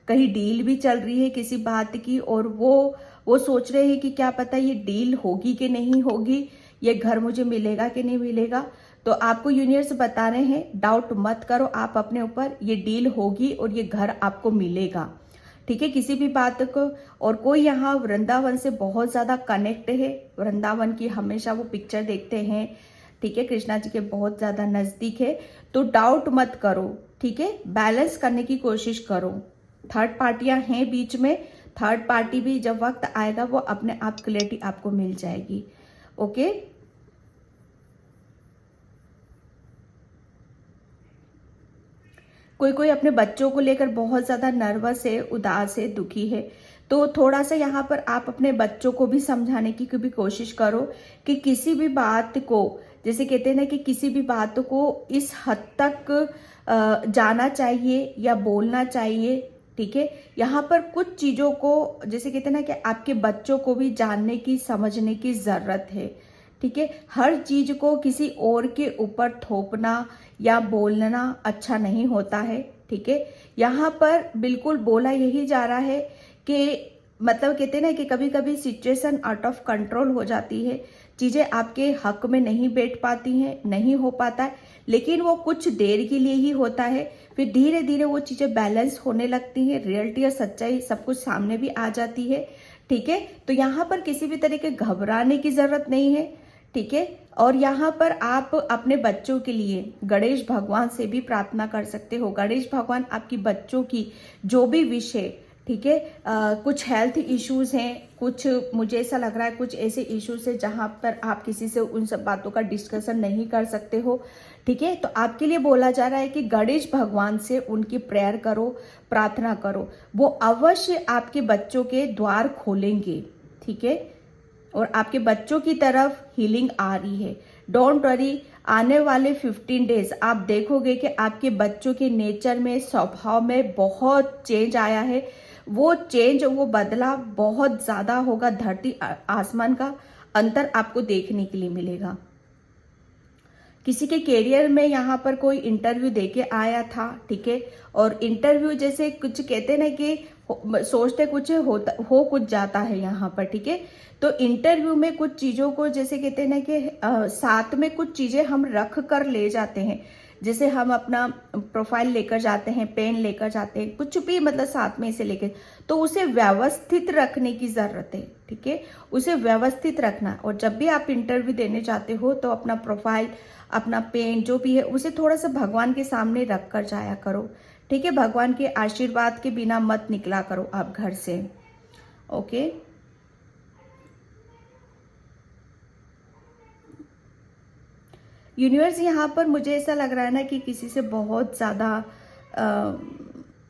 कहीं डील भी चल रही है किसी बात की, और वो सोच रहे हैं कि क्या पता ये डील होगी कि नहीं होगी, ये घर मुझे मिलेगा कि नहीं मिलेगा। तो आपको यूनिवर्स बता रहे हैं डाउट मत करो आप अपने ऊपर, ये डील होगी और ये घर आपको मिलेगा, ठीक है, किसी भी बात को। और कोई यहाँ वृंदावन से बहुत ज्यादा कनेक्ट है, वृंदावन की हमेशा वो पिक्चर देखते हैं, ठीक है, कृष्णा जी के बहुत ज्यादा नजदीक है। तो डाउट मत करो, ठीक है, बैलेंस करने की कोशिश करो। थर्ड पार्टियां हैं बीच में, थर्ड पार्टी भी जब वक्त आएगा वो अपने आप क्लियरिटी आपको मिल जाएगी। ओके, कोई कोई अपने बच्चों को लेकर बहुत ज्यादा नर्वस है, उदास है, दुखी है, तो थोड़ा सा यहाँ पर आप अपने बच्चों को भी समझाने की भी कोशिश करो कि किसी भी बात को, जैसे कहते हैं ना कि किसी भी बात को इस हद तक जाना चाहिए या बोलना चाहिए, ठीक है। यहाँ पर कुछ चीजों को जैसे कहते हैं ना कि आपके बच्चों को भी जानने की, समझने की जरूरत है, ठीक है। हर चीज को किसी और के ऊपर थोपना या बोलना अच्छा नहीं होता है, ठीक है। यहाँ पर बिल्कुल बोला यही जा रहा है कि मतलब कहते हैं ना कि कभी कभी सिचुएशन आउट ऑफ कंट्रोल हो जाती है, चीजें आपके हक में नहीं बैठ पाती हैं, नहीं हो पाता है, लेकिन वो कुछ देर के लिए ही होता है, फिर धीरे धीरे वो चीजें बैलेंस होने लगती हैं, रियलिटी और सच्चाई सब कुछ सामने भी आ जाती है, ठीक है। तो यहाँ पर किसी भी तरह के घबराने की जरूरत नहीं है, ठीक है। और यहाँ पर आप अपने बच्चों के लिए गणेश भगवान से भी प्रार्थना कर सकते हो। गणेश भगवान आपकी बच्चों की जो भी विश है, ठीक है, कुछ हेल्थ इश्यूज हैं, कुछ मुझे ऐसा लग रहा है कुछ ऐसे इश्यूज है जहां पर आप किसी से उन सब बातों का डिस्कशन नहीं कर सकते हो, ठीक है। तो आपके लिए बोला जा रहा है कि गणेश भगवान से उनकी प्रेयर करो, प्रार्थना करो, वो अवश्य आपके बच्चों के द्वार खोलेंगे, ठीक है। और आपके बच्चों की तरफ हीलिंग आ रही है, डोंट वरी। आने वाले 15 डेज आप देखोगे कि आपके बच्चों के नेचर में, स्वभाव में बहुत चेंज आया है, वो चेंज, वो बदलाव बहुत ज्यादा होगा, धरती आसमान का अंतर आपको देखने के लिए मिलेगा। किसी के करियर में यहाँ पर कोई इंटरव्यू देके आया था, ठीक है। और इंटरव्यू जैसे कुछ कहते हैं ना कि सोचते कुछ हो कुछ जाता है यहाँ पर, ठीक है। तो इंटरव्यू में कुछ चीज़ों को जैसे कहते हैं ना कि साथ में कुछ चीज़ें हम रख कर ले जाते हैं। जैसे हम अपना प्रोफाइल लेकर जाते हैं, पेन लेकर जाते हैं, कुछ भी मतलब साथ में इसे लेकर, तो उसे व्यवस्थित रखने की ज़रूरत है, ठीक है। उसे व्यवस्थित रखना। और जब भी आप इंटरव्यू देने जाते हो तो अपना प्रोफाइल, अपना पेन जो भी है उसे थोड़ा सा भगवान के सामने रख कर जाया करो, ठीक है। भगवान के आशीर्वाद के बिना मत निकला करो आप घर से, ओके। यूनिवर्स यहाँ पर मुझे ऐसा लग रहा है ना कि किसी से बहुत ज़्यादा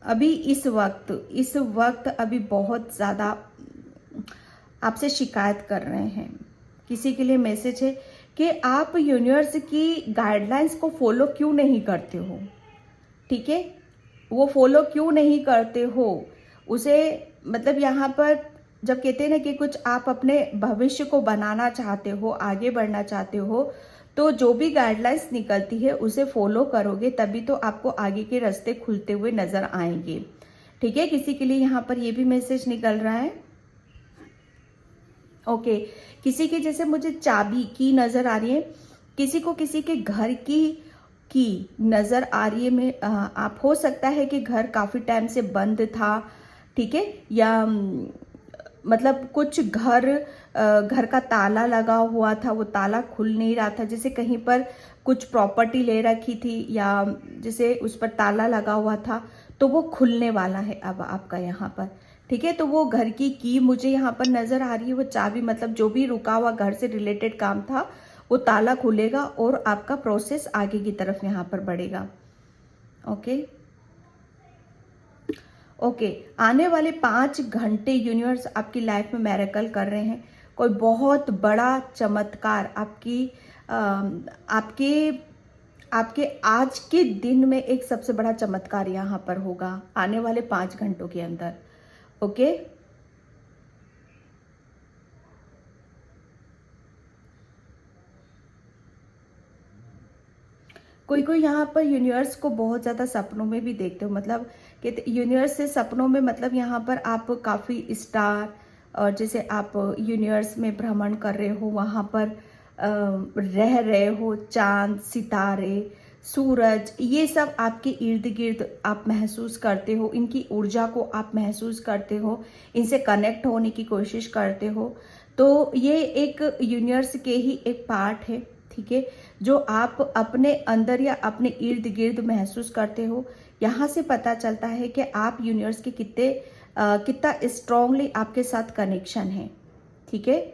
अभी इस वक्त अभी बहुत ज़्यादा आपसे शिकायत कर रहे हैं। किसी के लिए मैसेज है कि आप यूनिवर्स की गाइडलाइंस को फॉलो क्यों नहीं करते हो, ठीक है। वो फॉलो क्यों नहीं करते हो उसे, मतलब यहाँ पर जब कहते हैं ना कि कुछ आप अपने भविष्य को बनाना चाहते हो, आगे बढ़ना चाहते हो, तो जो भी गाइडलाइंस निकलती है उसे फॉलो करोगे तभी तो आपको आगे के रास्ते खुलते हुए नजर आएंगे, ठीक है। किसी के लिए यहाँ पर ये भी मैसेज निकल रहा है, ओके। किसी के जैसे मुझे चाबी की नजर आ रही है, किसी को किसी के घर की नजर आ रही है। मैं आप हो सकता है कि घर काफी टाइम से बंद था, ठीक है। या मतलब कुछ घर का ताला लगा हुआ था, वो ताला खुल नहीं रहा था। जैसे कहीं पर कुछ प्रॉपर्टी ले रखी थी या जैसे उस पर ताला लगा हुआ था, तो वो खुलने वाला है अब आपका यहाँ पर, ठीक है। तो वो घर की मुझे यहाँ पर नजर आ रही है, वो चाबी, मतलब जो भी रुका हुआ घर से रिलेटेड काम था वो ताला खुलेगा और आपका प्रोसेस आगे की तरफ यहाँ पर बढ़ेगा, ओके। ओके, आने वाले 5 घंटे यूनिवर्स आपकी लाइफ में मैरेकल कर रहे हैं। कोई बहुत बड़ा चमत्कार आपके आज के दिन में एक सबसे बड़ा चमत्कार यहाँ पर होगा आने वाले 5 घंटों के अंदर, ओके। कोई यहाँ पर यूनिवर्स को बहुत ज़्यादा सपनों में भी देखते हो, मतलब कि यूनिवर्स से सपनों में, मतलब यहाँ पर आप काफ़ी स्टार और जैसे आप यूनिवर्स में भ्रमण कर रहे हो, वहाँ पर रह रहे हो, चांद, सितारे, सूरज, ये सब आपके इर्द गिर्द आप महसूस करते हो। इनकी ऊर्जा को आप महसूस करते हो, इनसे कनेक्ट होने की कोशिश करते हो। तो ये एक यूनिवर्स के ही एक पार्ट है, ठीक है, जो आप अपने अंदर या अपने इर्द गिर्द महसूस करते हो। यहाँ से पता चलता है कि आप यूनिवर्स के कितना स्ट्रांगली आपके साथ कनेक्शन है, ठीक है।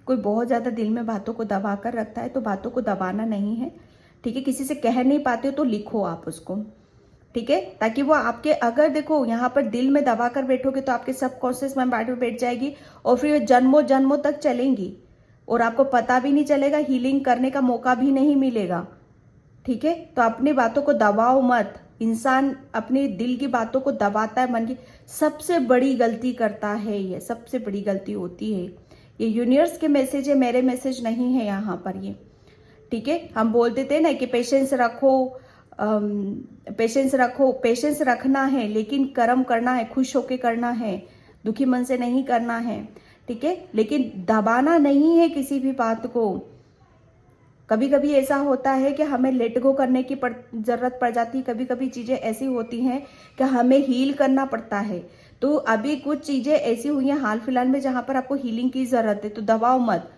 कोई बहुत ज़्यादा दिल में बातों को दबा कर रखता है, तो बातों को दबाना नहीं है, ठीक है। किसी से कह नहीं पाते हो तो लिखो आप उसको, ठीक है, ताकि वो आपके, अगर देखो यहाँ पर दिल में दबा कर बैठोगे तो आपके सबकॉन्शियस माइंड में बैठ जाएगी और फिर जन्मों जन्मों तक चलेंगी और आपको पता भी नहीं चलेगा, हीलिंग करने का मौका भी नहीं मिलेगा, ठीक है। तो अपनी बातों को दबाओ मत। इंसान अपने दिल की बातों को दबाता है, मन की, सबसे बड़ी गलती करता है, ये सबसे बड़ी गलती होती है। ये यूनिवर्स के मैसेज है, मेरे मैसेज नहीं है यहाँ पर ये, ठीक है। हम बोल देते हैं ना कि पेशेंस रखो, पेशेंस रखना है, लेकिन कर्म करना है, खुश होके करना है, दुखी मन से नहीं करना है, ठीक है। लेकिन दबाना नहीं है किसी भी बात को। कभी कभी ऐसा होता है कि हमें लेट गो करने की जरूरत पड़ जाती है, कभी कभी चीजें ऐसी होती हैं कि हमें हील करना पड़ता है। तो अभी कुछ चीजें ऐसी हुई हैं हाल फिलहाल में जहां पर आपको हीलिंग की जरूरत है, तो दबाओ मत,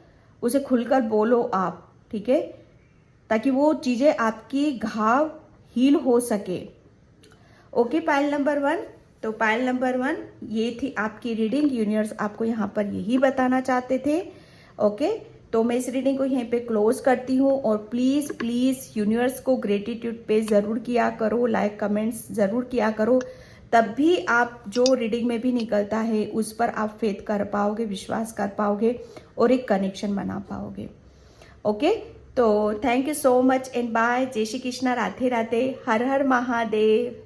उसे खुलकर बोलो आप, ठीक है, ताकि वो चीजें आपकी घाव हील हो सके, ओके। पाइल नंबर 1, तो पाइल नंबर 1 ये थी आपकी रीडिंग। यूनिवर्स आपको यहाँ पर यही बताना चाहते थे, ओके। तो मैं इस रीडिंग को यहीं पे क्लोज करती हूँ और प्लीज प्लीज यूनिवर्स को ग्रेटिट्यूड पे जरूर किया करो, लाइक कमेंट्स जरूर किया करो, तब भी आप जो रीडिंग में भी निकलता है उस पर आप फेथ कर पाओगे, विश्वास कर पाओगे और एक कनेक्शन बना पाओगे, ओके। तो thank you so much and bye. जय श्री कृष्णा, राधे राधे, हर हर महादेव।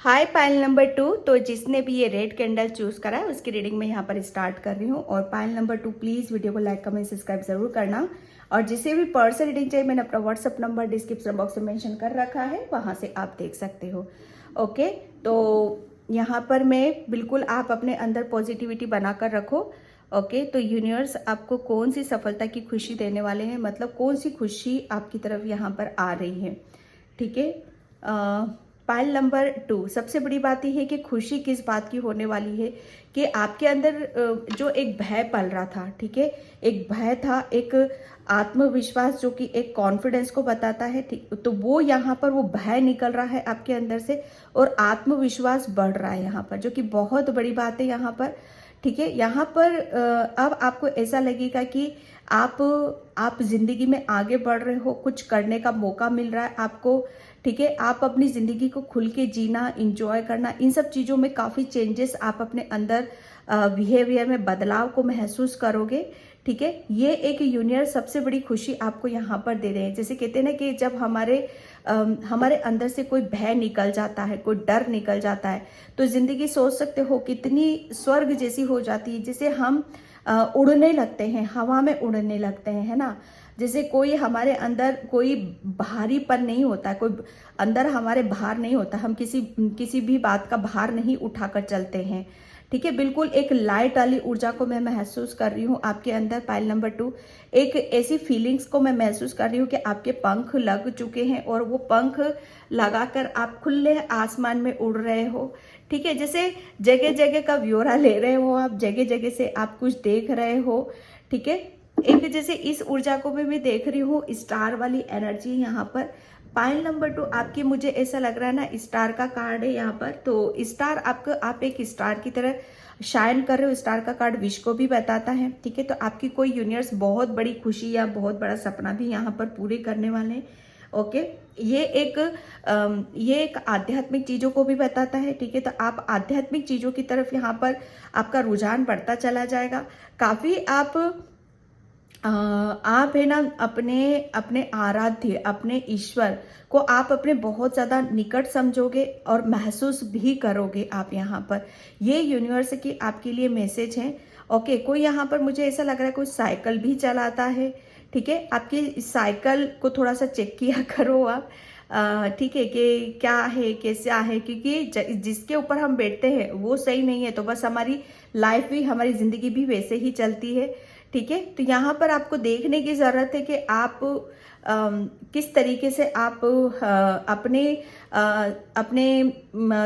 Hi Payal number 2। तो जिसने भी ये रेड कैंडल चूज करा है उसकी रीडिंग मैं यहाँ पर स्टार्ट कर रही हूँ। और पायल नंबर 2 प्लीज वीडियो को लाइक कमेंट सब्सक्राइब जरूर करना। और जिसे भी पर्सनल रीडिंग चाहिए मैंने अपना व्हाट्सअप नंबर डिस्क्रिप्शन बॉक्स में मेंशन कर रखा है, वहां से आप देख सकते हो। ओके, तो यहाँ पर मैं बिल्कुल आप अपने अंदर पॉजिटिविटी बनाकर रखो। ओके, तो यूनिवर्स आपको कौन सी सफलता की खुशी देने वाले हैं, मतलब कौन सी खुशी आपकी तरफ यहाँ पर आ रही है। ठीक है, पाइल नंबर 2, सबसे बड़ी बात यह है कि खुशी किस बात की होने वाली है कि आपके अंदर जो एक भय पल रहा था, ठीक है, एक भय था, एक आत्मविश्वास जो कि एक कॉन्फिडेंस को बताता है, ठीक, तो वो यहाँ पर वो भय निकल रहा है आपके अंदर से और आत्मविश्वास बढ़ रहा है यहाँ पर, जो कि बहुत बड़ी बात है यहाँ पर। ठीक है, यहाँ पर अब आपको ऐसा लगेगा कि आप जिंदगी में आगे बढ़ रहे हो, कुछ करने का मौका मिल रहा है आपको। ठीक है, आप अपनी जिंदगी को खुल के जीना, इंजॉय करना, इन सब चीजों में काफी चेंजेस आप अपने अंदर बिहेवियर में बदलाव को महसूस करोगे। ठीक है, ये एक यूनिवर्स सबसे बड़ी खुशी आपको यहाँ पर दे रहे हैं। जैसे कहते हैं ना कि जब हमारे अंदर से कोई भय निकल जाता है, कोई डर निकल जाता है, तो जिंदगी सोच सकते हो कितनी स्वर्ग जैसी हो जाती है, जिसे हम उड़ने लगते हैं, हवा में उड़ने लगते हैं, है ना। जैसे कोई हमारे अंदर कोई भारीपन नहीं होता, कोई अंदर हमारे भार नहीं होता, हम किसी भी बात का भार नहीं उठाकर चलते हैं। ठीक है, बिल्कुल एक लाइट वाली ऊर्जा को मैं महसूस कर रही हूँ आपके अंदर। पाइल नंबर 2, एक ऐसी फीलिंग्स को मैं महसूस कर रही हूँ कि आपके पंख लग चुके हैं और वो पंख लगाकर आप खुले आसमान में उड़ रहे हो। ठीक है, जैसे जगह जगह का ब्यौरा ले रहे हो आप, जगह जगह से आप कुछ देख रहे हो। ठीक है, एक जैसे इस ऊर्जा को भी मैं देख रही हूँ, स्टार वाली एनर्जी यहाँ पर। पाइल नंबर 2 आपकी, मुझे ऐसा लग रहा है ना, स्टार का कार्ड है यहाँ पर। तो स्टार आप एक स्टार की तरह शाइन कर रहे हो। स्टार का कार्ड विश को भी बताता है। ठीक है, तो आपकी कोई यूनिवर्स बहुत बड़ी खुशी या बहुत बड़ा सपना भी यहाँ पर पूरे करने वाले हैं। ओके, ये एक आध्यात्मिक चीजों को भी बताता है। ठीक है, तो आप आध्यात्मिक चीजों की तरफ यहाँ पर आपका रुझान बढ़ता चला जाएगा। काफी आप है ना अपने आराध्य, अपने ईश्वर को आप अपने बहुत ज़्यादा निकट समझोगे और महसूस भी करोगे आप यहाँ पर। ये यूनिवर्स की आपके लिए मैसेज है। ओके, कोई यहाँ पर मुझे ऐसा लग रहा है कोई साइकिल भी चलाता है। ठीक है, आपकी साइकिल को थोड़ा सा चेक किया करो आप। ठीक है, कि क्या है कैसा है, क्योंकि जिसके ऊपर हम बैठते हैं वो सही नहीं है तो बस हमारी लाइफ भी, हमारी जिंदगी भी वैसे ही चलती है। ठीक है, तो यहाँ पर आपको देखने की जरूरत है कि आप किस तरीके से आप अपने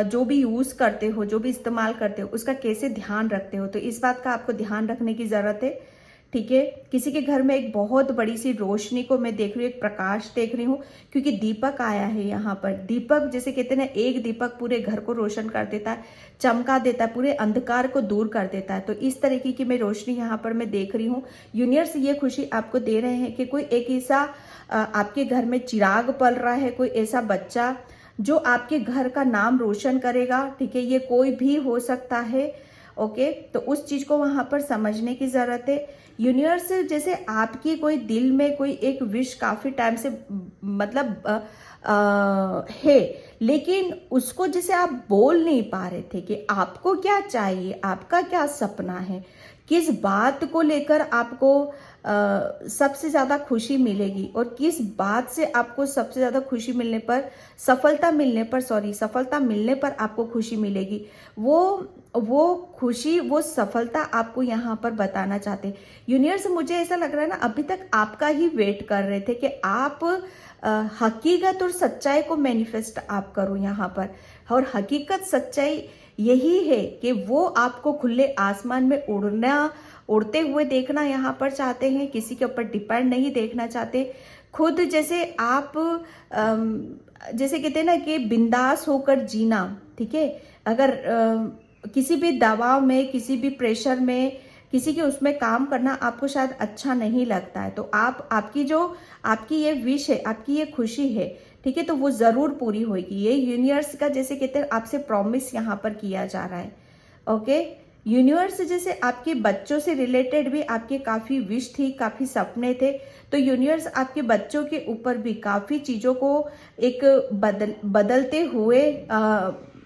जो भी यूज करते हो, जो भी इस्तेमाल करते हो, उसका कैसे ध्यान रखते हो, तो इस बात का आपको ध्यान रखने की जरूरत है। ठीक है, किसी के घर में एक बहुत बड़ी सी रोशनी को मैं देख रही हूँ, एक प्रकाश देख रही हूँ, क्योंकि दीपक आया है यहाँ पर। दीपक, जैसे कहते हैं ना, एक दीपक पूरे घर को रोशन कर देता है, चमका देता है, पूरे अंधकार को दूर कर देता है। तो इस तरीके की मैं रोशनी यहाँ पर मैं देख रही हूँ। यूनिवर्स ये खुशी आपको दे रहे हैं कि कोई एक ऐसा आपके घर में चिराग पल रहा है, कोई ऐसा बच्चा जो आपके घर का नाम रोशन करेगा। ठीक है, ये कोई भी हो सकता है। ओके, तो उस चीज को वहां पर समझने की जरूरत है। यूनिवर्स जैसे आपकी कोई दिल में कोई एक विश काफी टाइम से मतलब है, लेकिन उसको जैसे आप बोल नहीं पा रहे थे कि आपको क्या चाहिए, आपका क्या सपना है, किस बात को लेकर आपको सबसे ज्यादा खुशी मिलेगी और किस बात से आपको सबसे ज्यादा खुशी मिलने पर, सफलता मिलने पर आपको खुशी मिलेगी, वो खुशी, वो सफलता आपको यहाँ पर बताना चाहते हैं यूनिवर्स। मुझे ऐसा लग रहा है ना, अभी तक आपका ही वेट कर रहे थे कि आप हकीकत और सच्चाई को मैनिफेस्ट आप करो यहाँ पर। और हकीकत सच्चाई यही है कि वो आपको खुले आसमान में उड़ते हुए देखना यहाँ पर चाहते हैं, किसी के ऊपर डिपेंड नहीं देखना चाहते। खुद जैसे आप जैसे कहते हैं ना कि बिंदास होकर जीना। ठीक है, अगर किसी भी दबाव में, किसी भी प्रेशर में, किसी के उसमें काम करना आपको शायद अच्छा नहीं लगता है, तो आपकी ये विश है, आपकी ये खुशी है, ठीक है, तो वो जरूर पूरी होगी। ये यूनिवर्स का जैसे कहते हैं आपसे प्रॉमिस यहाँ पर किया जा रहा है। ओके, यूनिवर्स जैसे आपके बच्चों से रिलेटेड भी आपके काफी विश थी, काफी सपने थे, तो यूनिवर्स आपके बच्चों के ऊपर भी काफी चीजों को एक बदलते हुए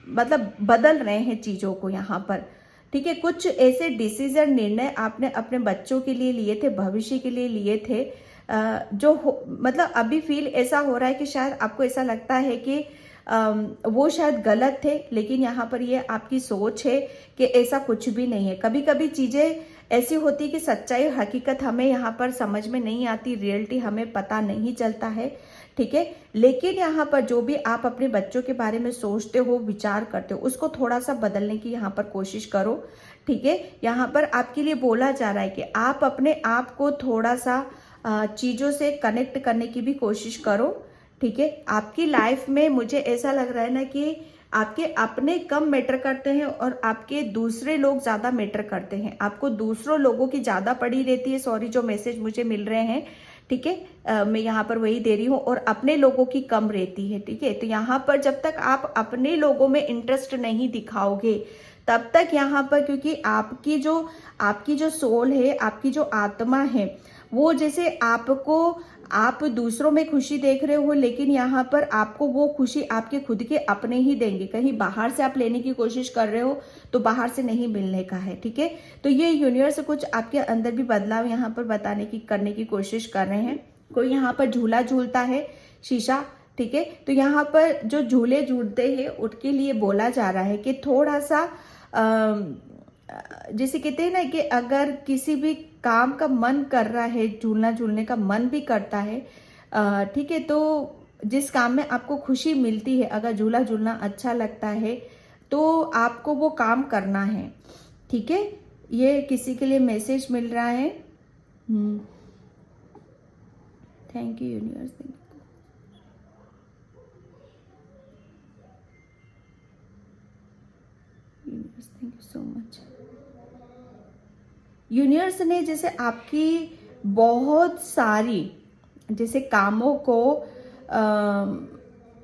मतलब बदल रहे हैं चीज़ों को यहाँ पर, ठीक है। कुछ ऐसे डिसीजन, निर्णय आपने अपने बच्चों के लिए लिए थे, भविष्य के लिए लिए थे, मतलब अभी फील ऐसा हो रहा है कि शायद आपको ऐसा लगता है कि वो शायद गलत थे, लेकिन यहाँ पर ये आपकी सोच है कि ऐसा कुछ भी नहीं है। कभी कभी चीज़ें ऐसी होती कि सच्चाई, हकीकत हमें यहाँ पर समझ में नहीं आती, रियलिटी हमें पता नहीं चलता है, ठीक है। लेकिन यहाँ पर जो भी आप अपने बच्चों के बारे में सोचते हो, विचार करते हो, उसको थोड़ा सा बदलने की यहाँ पर कोशिश करो, ठीक है। यहाँ पर आपके लिए बोला जा रहा है कि आप अपने आप को थोड़ा सा चीज़ों से कनेक्ट करने की भी कोशिश करो, ठीक है। आपकी लाइफ में मुझे ऐसा लग रहा है ना कि आपके अपने कम मैटर करते हैं और आपके दूसरे लोग ज़्यादा मैटर करते हैं। आपको दूसरों लोगों की ज़्यादा पड़ी रहती है, सॉरी जो मैसेज मुझे मिल रहे हैं, ठीक है। मैं यहाँ पर वही दे रही हूँ, और अपने लोगों की कम रहती है, ठीक है। तो यहाँ पर जब तक आप अपने लोगों में इंटरेस्ट नहीं दिखाओगे तब तक यहाँ पर, क्योंकि आपकी जो सोल है, आपकी जो आत्मा है, वो जैसे आपको, आप दूसरों में खुशी देख रहे हो, लेकिन यहाँ पर आपको वो खुशी आपके खुद के अपने ही देंगे। कहीं बाहर से आप लेने की कोशिश कर रहे हो तो बाहर से नहीं मिलने का है, ठीक है। तो ये यूनिवर्स कुछ आपके अंदर भी बदलाव यहाँ पर करने की कोशिश कर रहे हैं। कोई यहाँ पर झूला झूलता है, शीशा, ठीक है। तो यहाँ पर जो झूले झूलते हैं उनके लिए बोला जा रहा है कि थोड़ा सा जैसे कहते हैं ना कि अगर किसी भी काम का मन कर रहा है, झूलना झूलने का मन भी करता है, ठीक है, तो जिस काम में आपको खुशी मिलती है, अगर झूला झूलना अच्छा लगता है तो आपको वो काम करना है, ठीक है। ये किसी के लिए मैसेज मिल रहा है। Thank you universe, thank you so much. Universe ने जैसे आपकी बहुत सारी जैसे कामों को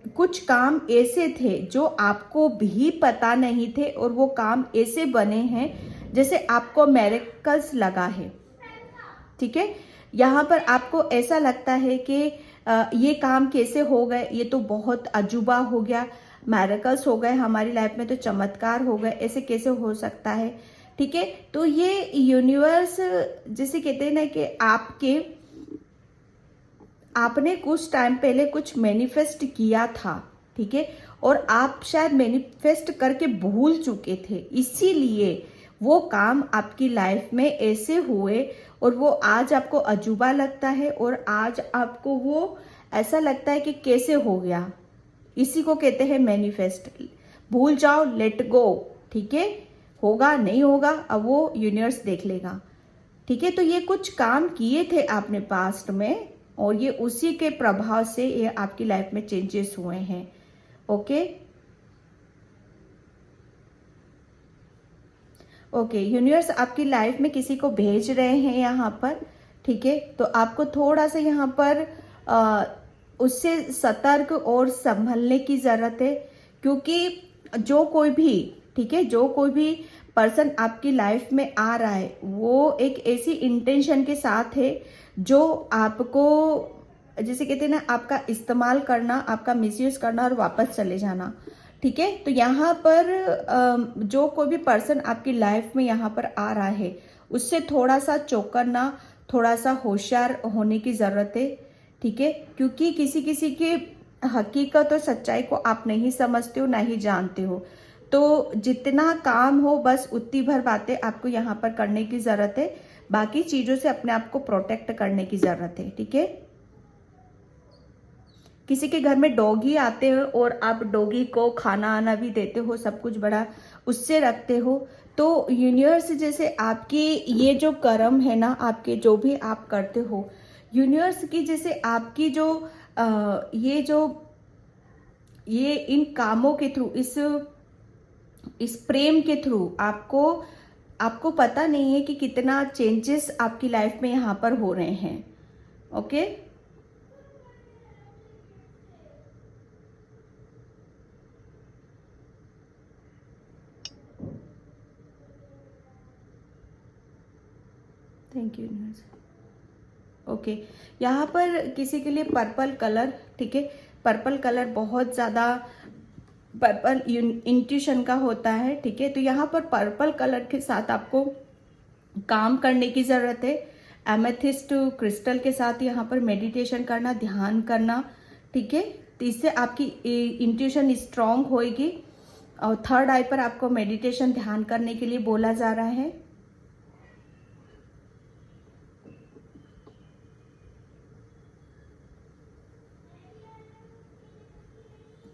कुछ काम ऐसे थे जो आपको भी पता नहीं थे, और वो काम ऐसे बने हैं जैसे आपको मिरेकल्स लगा है, ठीक है। यहाँ पर आपको ऐसा लगता है कि ये काम कैसे हो गए, ये तो बहुत अजूबा हो गया, मिरेकल्स हो गए हमारी लाइफ में, तो चमत्कार हो गए, ऐसे कैसे हो सकता है, ठीक है। तो ये यूनिवर्स जैसे कहते हैं ना कि आपने कुछ टाइम पहले कुछ मैनिफेस्ट किया था, ठीक है, और आप शायद मैनिफेस्ट करके भूल चुके थे, इसीलिए वो काम आपकी लाइफ में ऐसे हुए, और वो आज आपको अजूबा लगता है, और आज आपको वो ऐसा लगता है कि कैसे हो गया। इसी को कहते हैं मैनिफेस्ट। भूल जाओ, लेट गो, ठीक है। होगा नहीं होगा, अब वो यूनिवर्स देख लेगा, ठीक है। तो ये कुछ काम किए थे आपने पास्ट में, और ये उसी के प्रभाव से ये आपकी लाइफ में चेंजेस हुए हैं, ओके। ओके, यूनिवर्स आपकी लाइफ में किसी को भेज रहे हैं यहाँ पर, ठीक है। तो आपको थोड़ा सा यहाँ पर उससे सतर्क और संभलने की जरूरत है, क्योंकि जो कोई भी, ठीक है, जो कोई भी पर्सन आपकी लाइफ में आ रहा है वो एक ऐसी इंटेंशन के साथ है जो आपको जैसे कहते हैं ना, आपका इस्तेमाल करना, आपका मिसयूज करना और वापस चले जाना, ठीक है। तो यहाँ पर जो कोई भी पर्सन आपकी लाइफ में यहाँ पर आ रहा है उससे थोड़ा सा चौकन्ना, थोड़ा सा होशियार होने की ज़रूरत है, ठीक है। क्योंकि किसी किसी की हकीकत और सच्चाई को आप नहीं समझते हो, ना ही जानते हो। तो जितना काम हो बस उतनी भर बातें आपको यहाँ पर करने की ज़रूरत है, बाकी चीज़ों से अपने आप को प्रोटेक्ट करने की ज़रूरत है, ठीक है। किसी के घर में डॉगी आते हैं और आप डॉगी को खाना आना भी देते हो, सब कुछ बड़ा उससे रखते हो, तो यूनिवर्स जैसे आपकी ये जो कर्म है ना, आपके जो भी आप करते हो, यूनिवर्स की जैसे आपकी जो ये इन कामों के थ्रू, इस प्रेम के थ्रू आपको पता नहीं है कि कितना चेंजेस आपकी लाइफ में यहाँ पर हो रहे हैं, okay. Thank you universe. Okay, यहाँ पर किसी के लिए पर्पल कलर, ठीक है, पर्पल कलर बहुत ज़्यादा पर्पल इंट्यूशन का होता है, ठीक है। तो यहाँ पर पर्पल कलर के साथ आपको काम करने की ज़रूरत है। एमेथिस्ट क्रिस्टल के साथ यहाँ पर मेडिटेशन करना, ध्यान करना, ठीक है। तो इससे आपकी इंट्यूशन स्ट्रांग होएगी। और थर्ड आई पर आपको मेडिटेशन ध्यान करने के लिए बोला जा रहा है।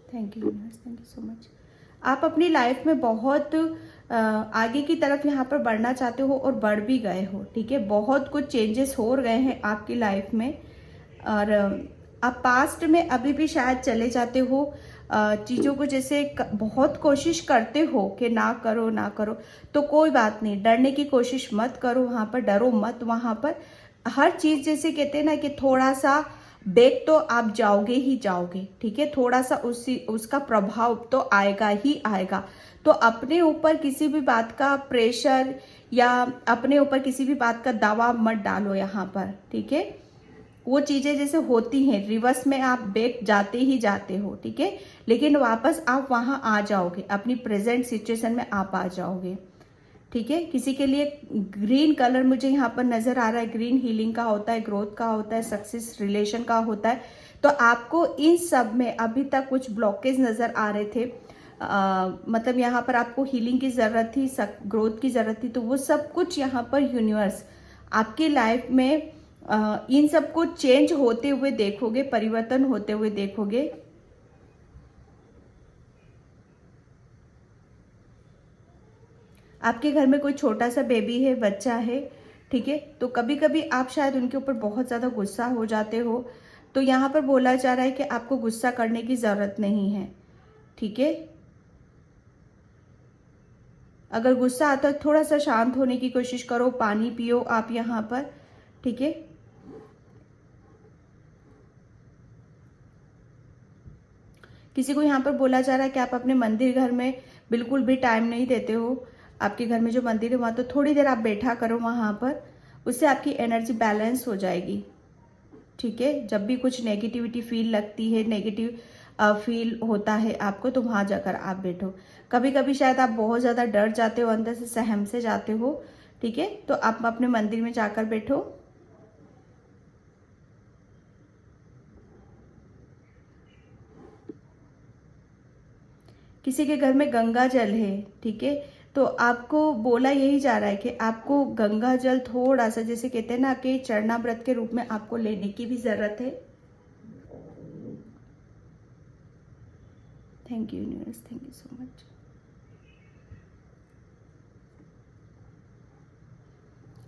Thank you universe, thank you so much. आप अपनी लाइफ में बहुत आगे की तरफ यहाँ पर बढ़ना चाहते हो और बढ़ भी गए हो, ठीक है। बहुत कुछ चेंजेस हो गए हैं आपकी लाइफ में। और आप पास्ट में अभी भी शायद चले जाते हो चीज़ों को, जैसे बहुत कोशिश करते हो कि ना करो ना करो, तो कोई बात नहीं, डरने की कोशिश मत करो, वहाँ पर डरो मत। वहाँ पर हर चीज़ जैसे कहते हैं ना कि थोड़ा सा बेग तो आप जाओगे ही जाओगे, ठीक है। थोड़ा सा उसका प्रभाव तो आएगा ही आएगा। तो अपने ऊपर किसी भी बात का प्रेशर या अपने ऊपर किसी भी बात का दबाव मत डालो यहाँ पर, ठीक है। वो चीज़ें जैसे होती हैं, रिवर्स में आप बैक जाते ही जाते हो, ठीक है, लेकिन वापस आप वहाँ आ जाओगे, अपनी प्रेजेंट सिचुएशन में आप आ जाओगे, ठीक है। किसी के लिए ग्रीन कलर मुझे यहाँ पर नजर आ रहा है। ग्रीन हीलिंग का होता है, ग्रोथ का होता है, सक्सेस रिलेशन का होता है। तो आपको इन सब में अभी तक कुछ ब्लॉकेज नजर आ रहे थे, मतलब यहाँ पर आपको हीलिंग की ज़रूरत थी, ग्रोथ की ज़रूरत थी। तो वो सब कुछ यहाँ पर यूनिवर्स आपकी लाइफ में इन सब को चेंज होते हुए देखोगे, परिवर्तन होते हुए देखोगे। आपके घर में कोई छोटा सा बेबी है, बच्चा है, ठीक है। तो कभी कभी आप शायद उनके ऊपर बहुत ज़्यादा गुस्सा हो जाते हो। तो यहाँ पर बोला जा रहा है कि आपको गुस्सा करने की ज़रूरत नहीं है, ठीक है। अगर गुस्सा आता है थोड़ा सा शांत होने की कोशिश करो, पानी पियो आप यहाँ पर, ठीक है। किसी को यहाँ पर बोला जा रहा है कि आप अपने मंदिर घर में बिल्कुल भी टाइम नहीं देते हो। आपके घर में जो मंदिर है वहाँ तो थोड़ी देर आप बैठा करो वहाँ पर, उससे आपकी एनर्जी बैलेंस हो जाएगी, ठीक है। जब भी कुछ नेगेटिविटी फील लगती है, नेगेटिव फील होता है आपको, तो वहाँ जाकर आप बैठो। कभी कभी शायद आप बहुत ज़्यादा डर जाते हो, अंदर से सहम से जाते हो, ठीक है। तो आप अपने मंदिर में जाकर बैठो। किसी के घर में गंगा जल है, ठीक है। तो आपको बोला यही जा रहा है कि आपको गंगा जल थोड़ा सा, जैसे कहते हैं ना कि चरणामृत के रूप में आपको लेने की भी जरूरत है। Thank you universe, thank you so much.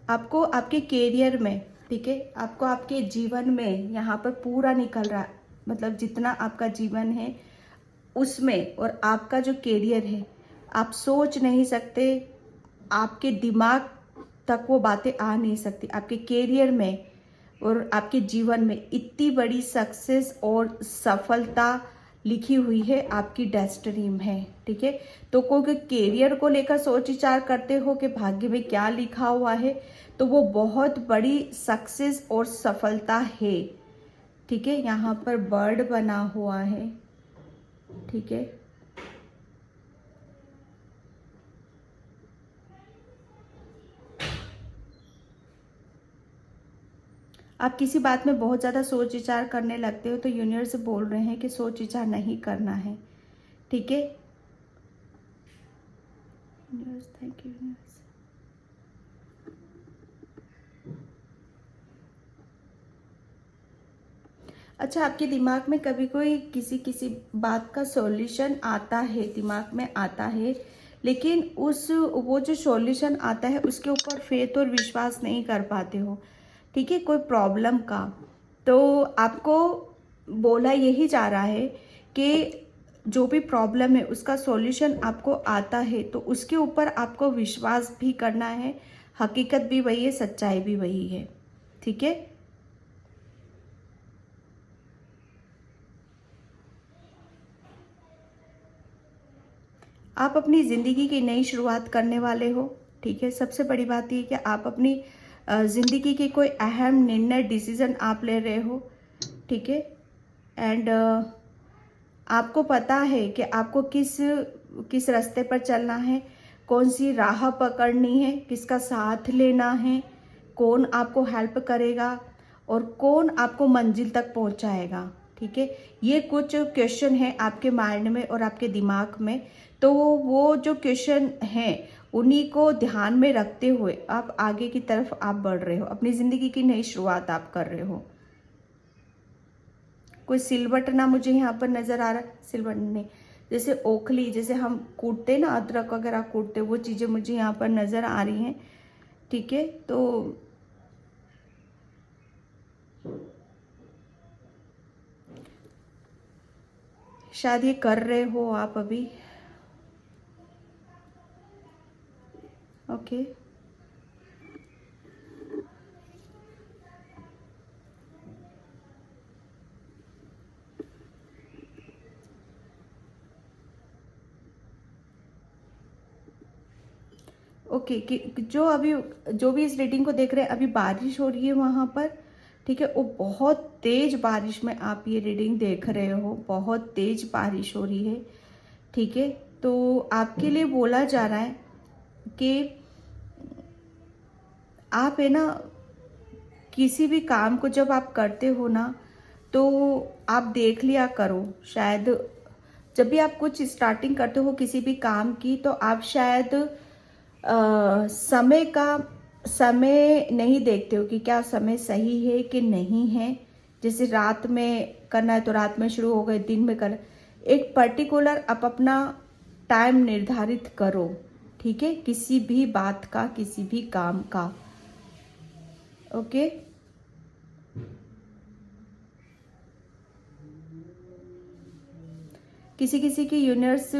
आपको आपके कैरियर में, ठीक है, आपको आपके जीवन में यहाँ पर पूरा निकल रहा है, मतलब जितना आपका जीवन है उसमें, और आपका जो कैरियर है, आप सोच नहीं सकते, आपके दिमाग तक वो बातें आ नहीं सकती। आपके कैरियर में और आपके जीवन में इतनी बड़ी सक्सेस और सफलता लिखी हुई है, आपकी डेस्टिनी में है, ठीक है। तो कोई कैरियर को लेकर सोच विचार करते हो कि भाग्य में क्या लिखा हुआ है, तो वो बहुत बड़ी सक्सेस और सफलता है, ठीक है। यहाँ पर बर्ड बना हुआ है, ठीक है। आप किसी बात में बहुत ज़्यादा सोच विचार करने लगते हो, तो यूनिवर्स बोल रहे हैं कि सोच विचार नहीं करना है, ठीक है। Universe, thank you universe. अच्छा, आपके दिमाग में कभी कोई किसी बात का सॉल्यूशन आता है, दिमाग में आता है, लेकिन वो जो सॉल्यूशन आता है उसके ऊपर फेथ और विश्वास नहीं कर पाते हो, ठीक है, कोई प्रॉब्लम का। तो आपको बोला यही जा रहा है कि जो भी प्रॉब्लम है उसका सॉल्यूशन आपको आता है, तो उसके ऊपर आपको विश्वास भी करना है। हकीकत भी वही है, सच्चाई भी वही है, ठीक है। आप अपनी ज़िंदगी की नई शुरुआत करने वाले हो, ठीक है। सबसे बड़ी बात ये कि आप अपनी ज़िंदगी के कोई अहम निर्णय, डिसीजन आप ले रहे हो, ठीक है। एंड आपको पता है कि आपको किस किस रास्ते पर चलना है, कौन सी राह पकड़नी है, किसका साथ लेना है, कौन आपको हेल्प करेगा और कौन आपको मंजिल तक पहुंचाएगा। ठीक है, ये कुछ क्वेश्चन है आपके माइंड में और आपके दिमाग में। तो वो जो क्वेश्चन हैं उन्हीं को ध्यान में रखते हुए आप आगे की तरफ आप बढ़ रहे हो, अपनी ज़िंदगी की नई शुरुआत आप कर रहे हो। कोई सिलवट ना मुझे यहाँ पर नज़र आ रहा है, सिलवट नहीं, जैसे ओखली, जैसे हम कूटते ना अदरक वगैरह कूटते, वो चीज़ें मुझे यहाँ पर नज़र आ रही हैं। ठीक है, तो शायद ये कर रहे हो आप अभी। ओके, ओके कि जो भी इस रीडिंग को देख रहे हैं, अभी बारिश हो रही है वहाँ पर। ठीक है, वो बहुत तेज बारिश में आप ये रीडिंग देख रहे हो, बहुत तेज बारिश हो रही है। ठीक है, तो आपके लिए बोला जा रहा है कि आप है ना, किसी भी काम को जब आप करते हो ना, तो आप देख लिया करो। शायद जब भी आप कुछ स्टार्टिंग करते हो किसी भी काम की, तो आप शायद समय नहीं देखते हो कि क्या समय सही है कि नहीं है। जैसे रात में करना है तो रात में शुरू हो गए, दिन में करना, एक पर्टिकुलर आप अपना टाइम निर्धारित करो। ठीक है, किसी भी बात का, किसी भी काम का। ओके, किसी किसी की यूनिवर्स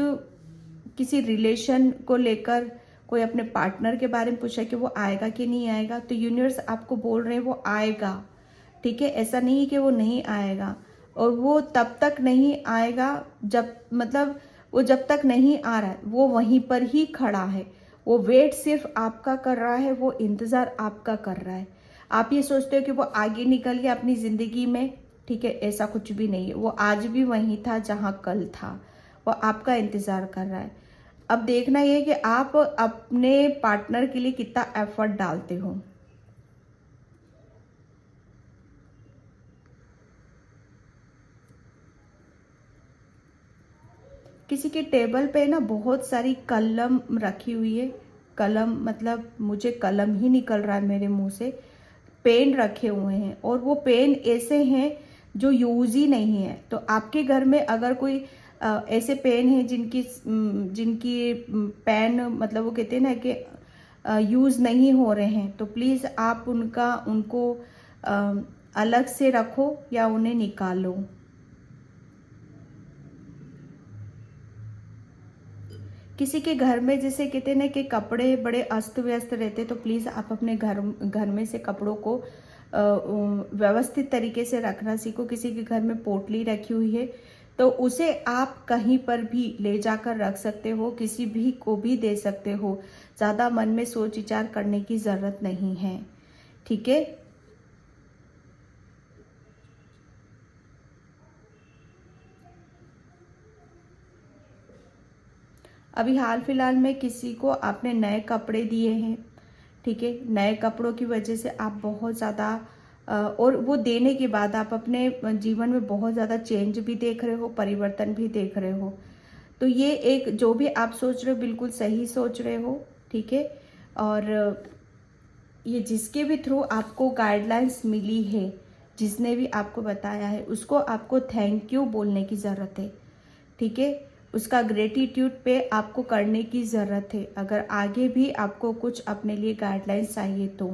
किसी रिलेशन को लेकर, कोई अपने पार्टनर के बारे में पूछा कि वो आएगा कि नहीं आएगा, तो यूनिवर्स आपको बोल रहे हैं वो आएगा। ठीक है, ऐसा नहीं है कि वो नहीं आएगा, और वो तब तक नहीं आएगा जब, मतलब वो जब तक नहीं आ रहा है वो वहीं पर ही खड़ा है। वो वेट सिर्फ आपका कर रहा है, वो इंतज़ार आपका कर रहा है। आप ये सोचते हो कि वो आगे निकल गया अपनी ज़िंदगी में। ठीक है, ऐसा कुछ भी नहीं है, वो आज भी वहीं था जहाँ कल था। वो आपका इंतज़ार कर रहा है। अब देखना ये है कि आप अपने पार्टनर के लिए कितना एफर्ट डालते हो। किसी के टेबल पे ना बहुत सारी कलम रखी हुई है। कलम मतलब मुझे कलम ही निकल रहा है मेरे मुंह से। पेन रखे हुए हैं, और वो पेन ऐसे हैं जो यूज ही नहीं है। तो आपके घर में अगर कोई ऐसे पेन है जिनकी पेन, मतलब वो कहते हैं ना कि यूज नहीं हो रहे हैं, तो प्लीज आप उनको अ, अलग से रखो या उन्हें निकालो। किसी के घर में जैसे कहते हैं ना कि कपड़े बड़े अस्त व्यस्त रहते, तो प्लीज़ आप अपने घर घर में से कपड़ों को व्यवस्थित तरीके से रखना सीखो। किसी के घर में पोटली रखी हुई है तो उसे आप कहीं पर भी ले जाकर रख सकते हो, किसी भी को भी दे सकते हो। ज़्यादा मन में सोच विचार करने की ज़रूरत नहीं है। ठीक है, अभी हाल फिलहाल में किसी को आपने नए कपड़े दिए हैं। ठीक है, नए कपड़ों की वजह से आप बहुत ज़्यादा और वो देने के बाद आप अपने जीवन में बहुत ज़्यादा चेंज भी देख रहे हो, परिवर्तन भी देख रहे हो। तो ये एक जो भी आप सोच रहे हो बिल्कुल सही सोच रहे हो। ठीक है, और ये जिसके भी थ्रू आपको गाइडलाइंस मिली है, जिसने भी आपको बताया है, उसको आपको थैंक यू बोलने की ज़रूरत है। ठीक है, उसका ग्रेटिट्यूड पे आपको करने की ज़रूरत है, अगर आगे भी आपको कुछ अपने लिए गाइडलाइंस चाहिए तो।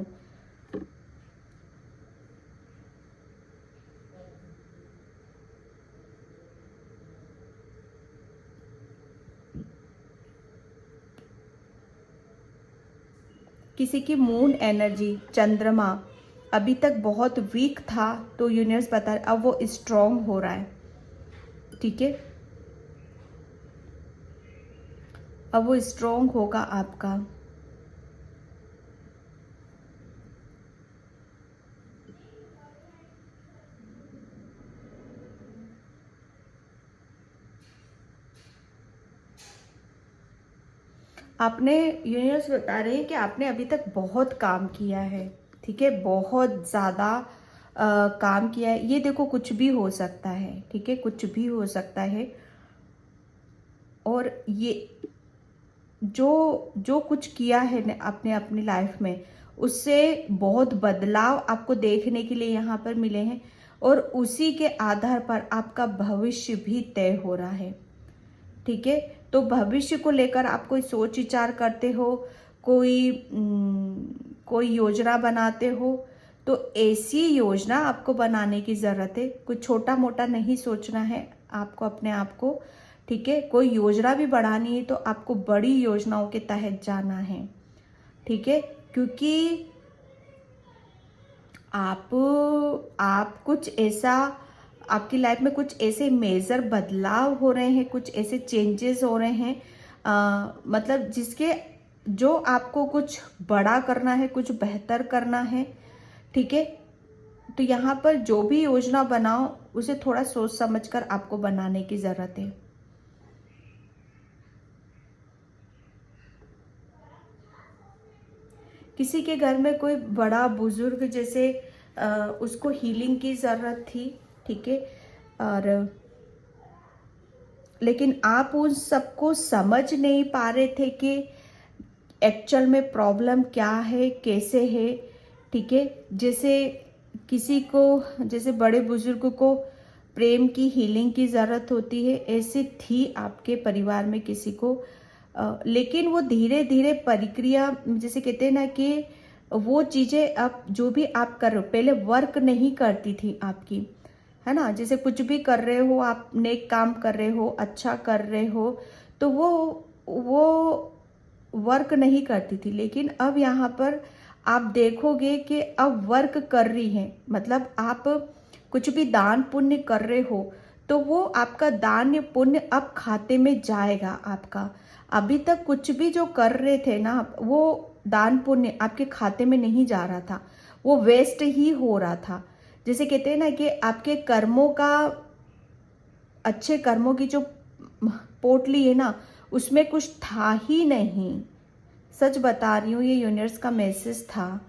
किसी की मून एनर्जी, चंद्रमा अभी तक बहुत वीक था, तो यूनिवर्स बता रहा है अब वो स्ट्रॉन्ग हो रहा है। ठीक है, अब वो स्ट्रॉन्ग होगा आपका। आपने, यूनिवर्स बता रहे हैं कि आपने अभी तक बहुत काम किया है, ठीक है, बहुत ज़्यादा काम किया है। ये देखो कुछ भी हो सकता है, ठीक है, कुछ भी हो सकता है। और ये जो जो कुछ किया है ने आपने अपनी लाइफ में, उससे बहुत बदलाव आपको देखने के लिए यहाँ पर मिले हैं, और उसी के आधार पर आपका भविष्य भी तय हो रहा है, ठीक है। तो भविष्य को लेकर आप कोई सोच विचार करते हो, कोई योजना बनाते हो, तो ऐसी योजना आपको बनाने की ज़रूरत है। कुछ छोटा मोटा नहीं सोचना है आपको अपने आप को, ठीक है। कोई योजना भी बढ़ानी है तो आपको बड़ी योजनाओं के तहत जाना है, ठीक है, क्योंकि आप कुछ ऐसा, आपकी लाइफ में कुछ ऐसे मेजर बदलाव हो रहे हैं, कुछ ऐसे चेंजेस हो रहे हैं, मतलब जिसके, जो आपको कुछ बड़ा करना है, कुछ बेहतर करना है, ठीक है। तो यहाँ पर जो भी योजना बनाओ उसे थोड़ा सोच समझकर आपको बनाने की ज़रूरत है। किसी के घर में कोई बड़ा बुजुर्ग जैसे उसको हीलिंग की ज़रूरत थी, ठीक है, और लेकिन आप उन सबको समझ नहीं पा रहे थे कि एक्चुअल में प्रॉब्लम क्या है, कैसे है, ठीक है। जैसे किसी को, जैसे बड़े बुजुर्ग को प्रेम की हीलिंग की ज़रूरत होती है, ऐसी थी आपके परिवार में किसी को, लेकिन वो धीरे धीरे प्रक्रिया, जैसे कहते हैं ना कि वो चीज़ें अब जो भी आप कर रहे हो पहले वर्क नहीं करती थी आपकी, है ना। जैसे कुछ भी कर रहे हो आप, नेक काम कर रहे हो, अच्छा कर रहे हो, तो वो वर्क नहीं करती थी। लेकिन अब यहाँ पर आप देखोगे कि अब वर्क कर रही है, मतलब आप कुछ भी दान पुण्य कर रहे हो तो वो आपका दान या पुण्य अब खाते में जाएगा आपका। अभी तक कुछ भी जो कर रहे थे ना आप, वो दान पुण्य आपके खाते में नहीं जा रहा था, वो वेस्ट ही हो रहा था। जैसे कहते हैं ना कि आपके कर्मों का, अच्छे कर्मों की जो पोटली है ना, उसमें कुछ था ही नहीं। सच बता रही हूँ, ये यूनिवर्स का मैसेज था।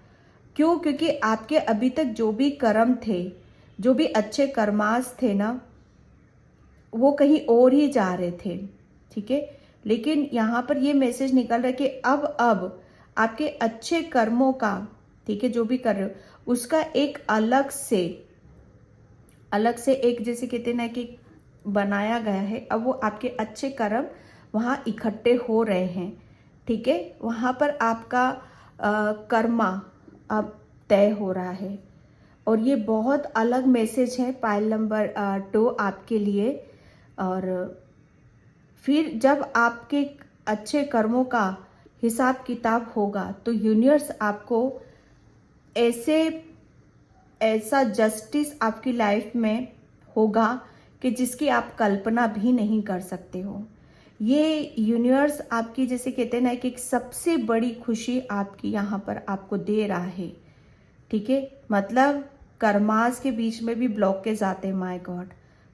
क्यों? क्योंकि आपके अभी तक जो भी कर्म थे, जो भी अच्छे कर्मास थे ना, वो कहीं और ही जा रहे थे, ठीक है। लेकिन यहाँ पर ये मैसेज निकल रहा है कि अब आपके अच्छे कर्मों का, ठीक है, जो भी कर रहे हो उसका एक अलग से एक, जैसे कहते हैं ना कि बनाया गया है। अब वो आपके अच्छे कर्म वहाँ इकट्ठे हो रहे हैं, ठीक है। वहाँ पर आपका कर्मा अब तय हो रहा है। और ये बहुत अलग मैसेज है पाइल नंबर 2 आपके लिए। और फिर जब आपके अच्छे कर्मों का हिसाब किताब होगा तो यूनिवर्स आपको ऐसा जस्टिस आपकी लाइफ में होगा कि जिसकी आप कल्पना भी नहीं कर सकते हो। ये यूनिवर्स आपकी, जैसे कहते हैं ना कि एक सबसे बड़ी खुशी आपकी यहाँ पर आपको दे रहा है, ठीक है। मतलब कर्मास के बीच में भी ब्लॉकेज आते हैं, माय गॉड,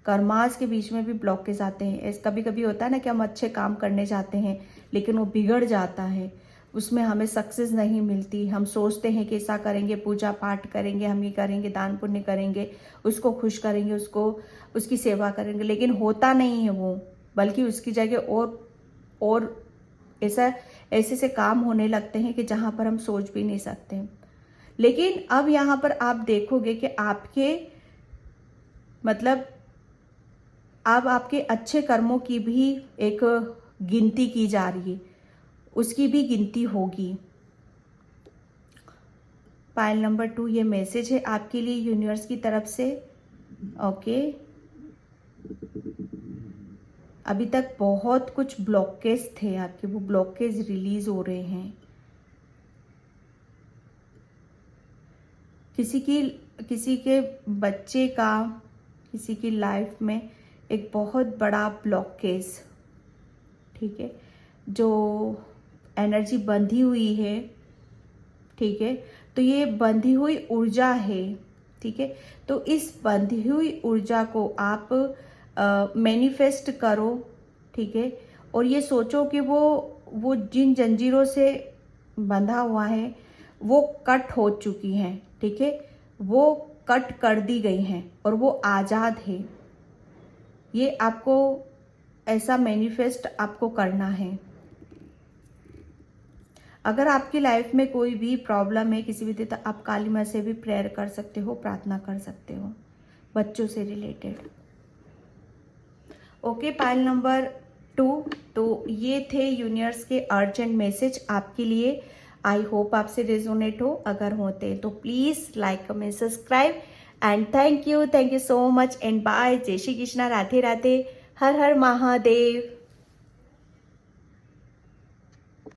कर्मास के बीच में भी ब्लॉकेज आते हैं। कभी कभी होता है ना कि हम अच्छे काम करने जाते हैं लेकिन वो बिगड़ जाता है, उसमें हमें सक्सेस नहीं मिलती। हम सोचते हैं कि ऐसा करेंगे, पूजा पाठ करेंगे, हम ये करेंगे, दान पुण्य करेंगे, उसको खुश करेंगे, उसकी सेवा करेंगे, लेकिन होता नहीं है वो, बल्कि उसकी जगह और ऐसे से काम होने लगते हैं कि जहाँ पर हम सोच भी नहीं सकते। लेकिन अब यहाँ पर आप देखोगे कि आपके, मतलब अब आपके अच्छे कर्मों की भी एक गिनती की जा रही है, उसकी भी गिनती होगी। पाइल नंबर 2 ये मैसेज है आपके लिए यूनिवर्स की तरफ से। ओके, अभी तक बहुत कुछ ब्लॉकेज थे आपके, वो ब्लॉकेज रिलीज हो रहे हैं। किसी के बच्चे का, किसी की लाइफ में एक बहुत बड़ा ब्लॉकेज, ठीक है, जो एनर्जी बंधी हुई है, ठीक है। तो ये बंधी हुई ऊर्जा है, ठीक है। तो इस बंधी हुई ऊर्जा को आप मैनिफेस्ट करो, ठीक है। और ये सोचो कि वो जिन जंजीरों से बंधा हुआ है वो कट हो चुकी हैं, ठीक है, वो कट कर दी गई हैं और वो आज़ाद है। ये आपको ऐसा मैनिफेस्ट आपको करना है। अगर आपकी लाइफ में कोई भी प्रॉब्लम है किसी भी तरह, आप काली माँ से भी प्रेयर कर सकते हो, प्रार्थना कर सकते हो बच्चों से रिलेटेड। Okay, pile number 2। तो ये थे यूनिवर्स के अर्जेंट मैसेज आपके लिए। आई होप आपसे रेजोनेट हो। अगर होते तो please like, comment, subscribe and thank you so much and bye. जय श्री कृष्णा, राधे राधे, हर हर महादेव।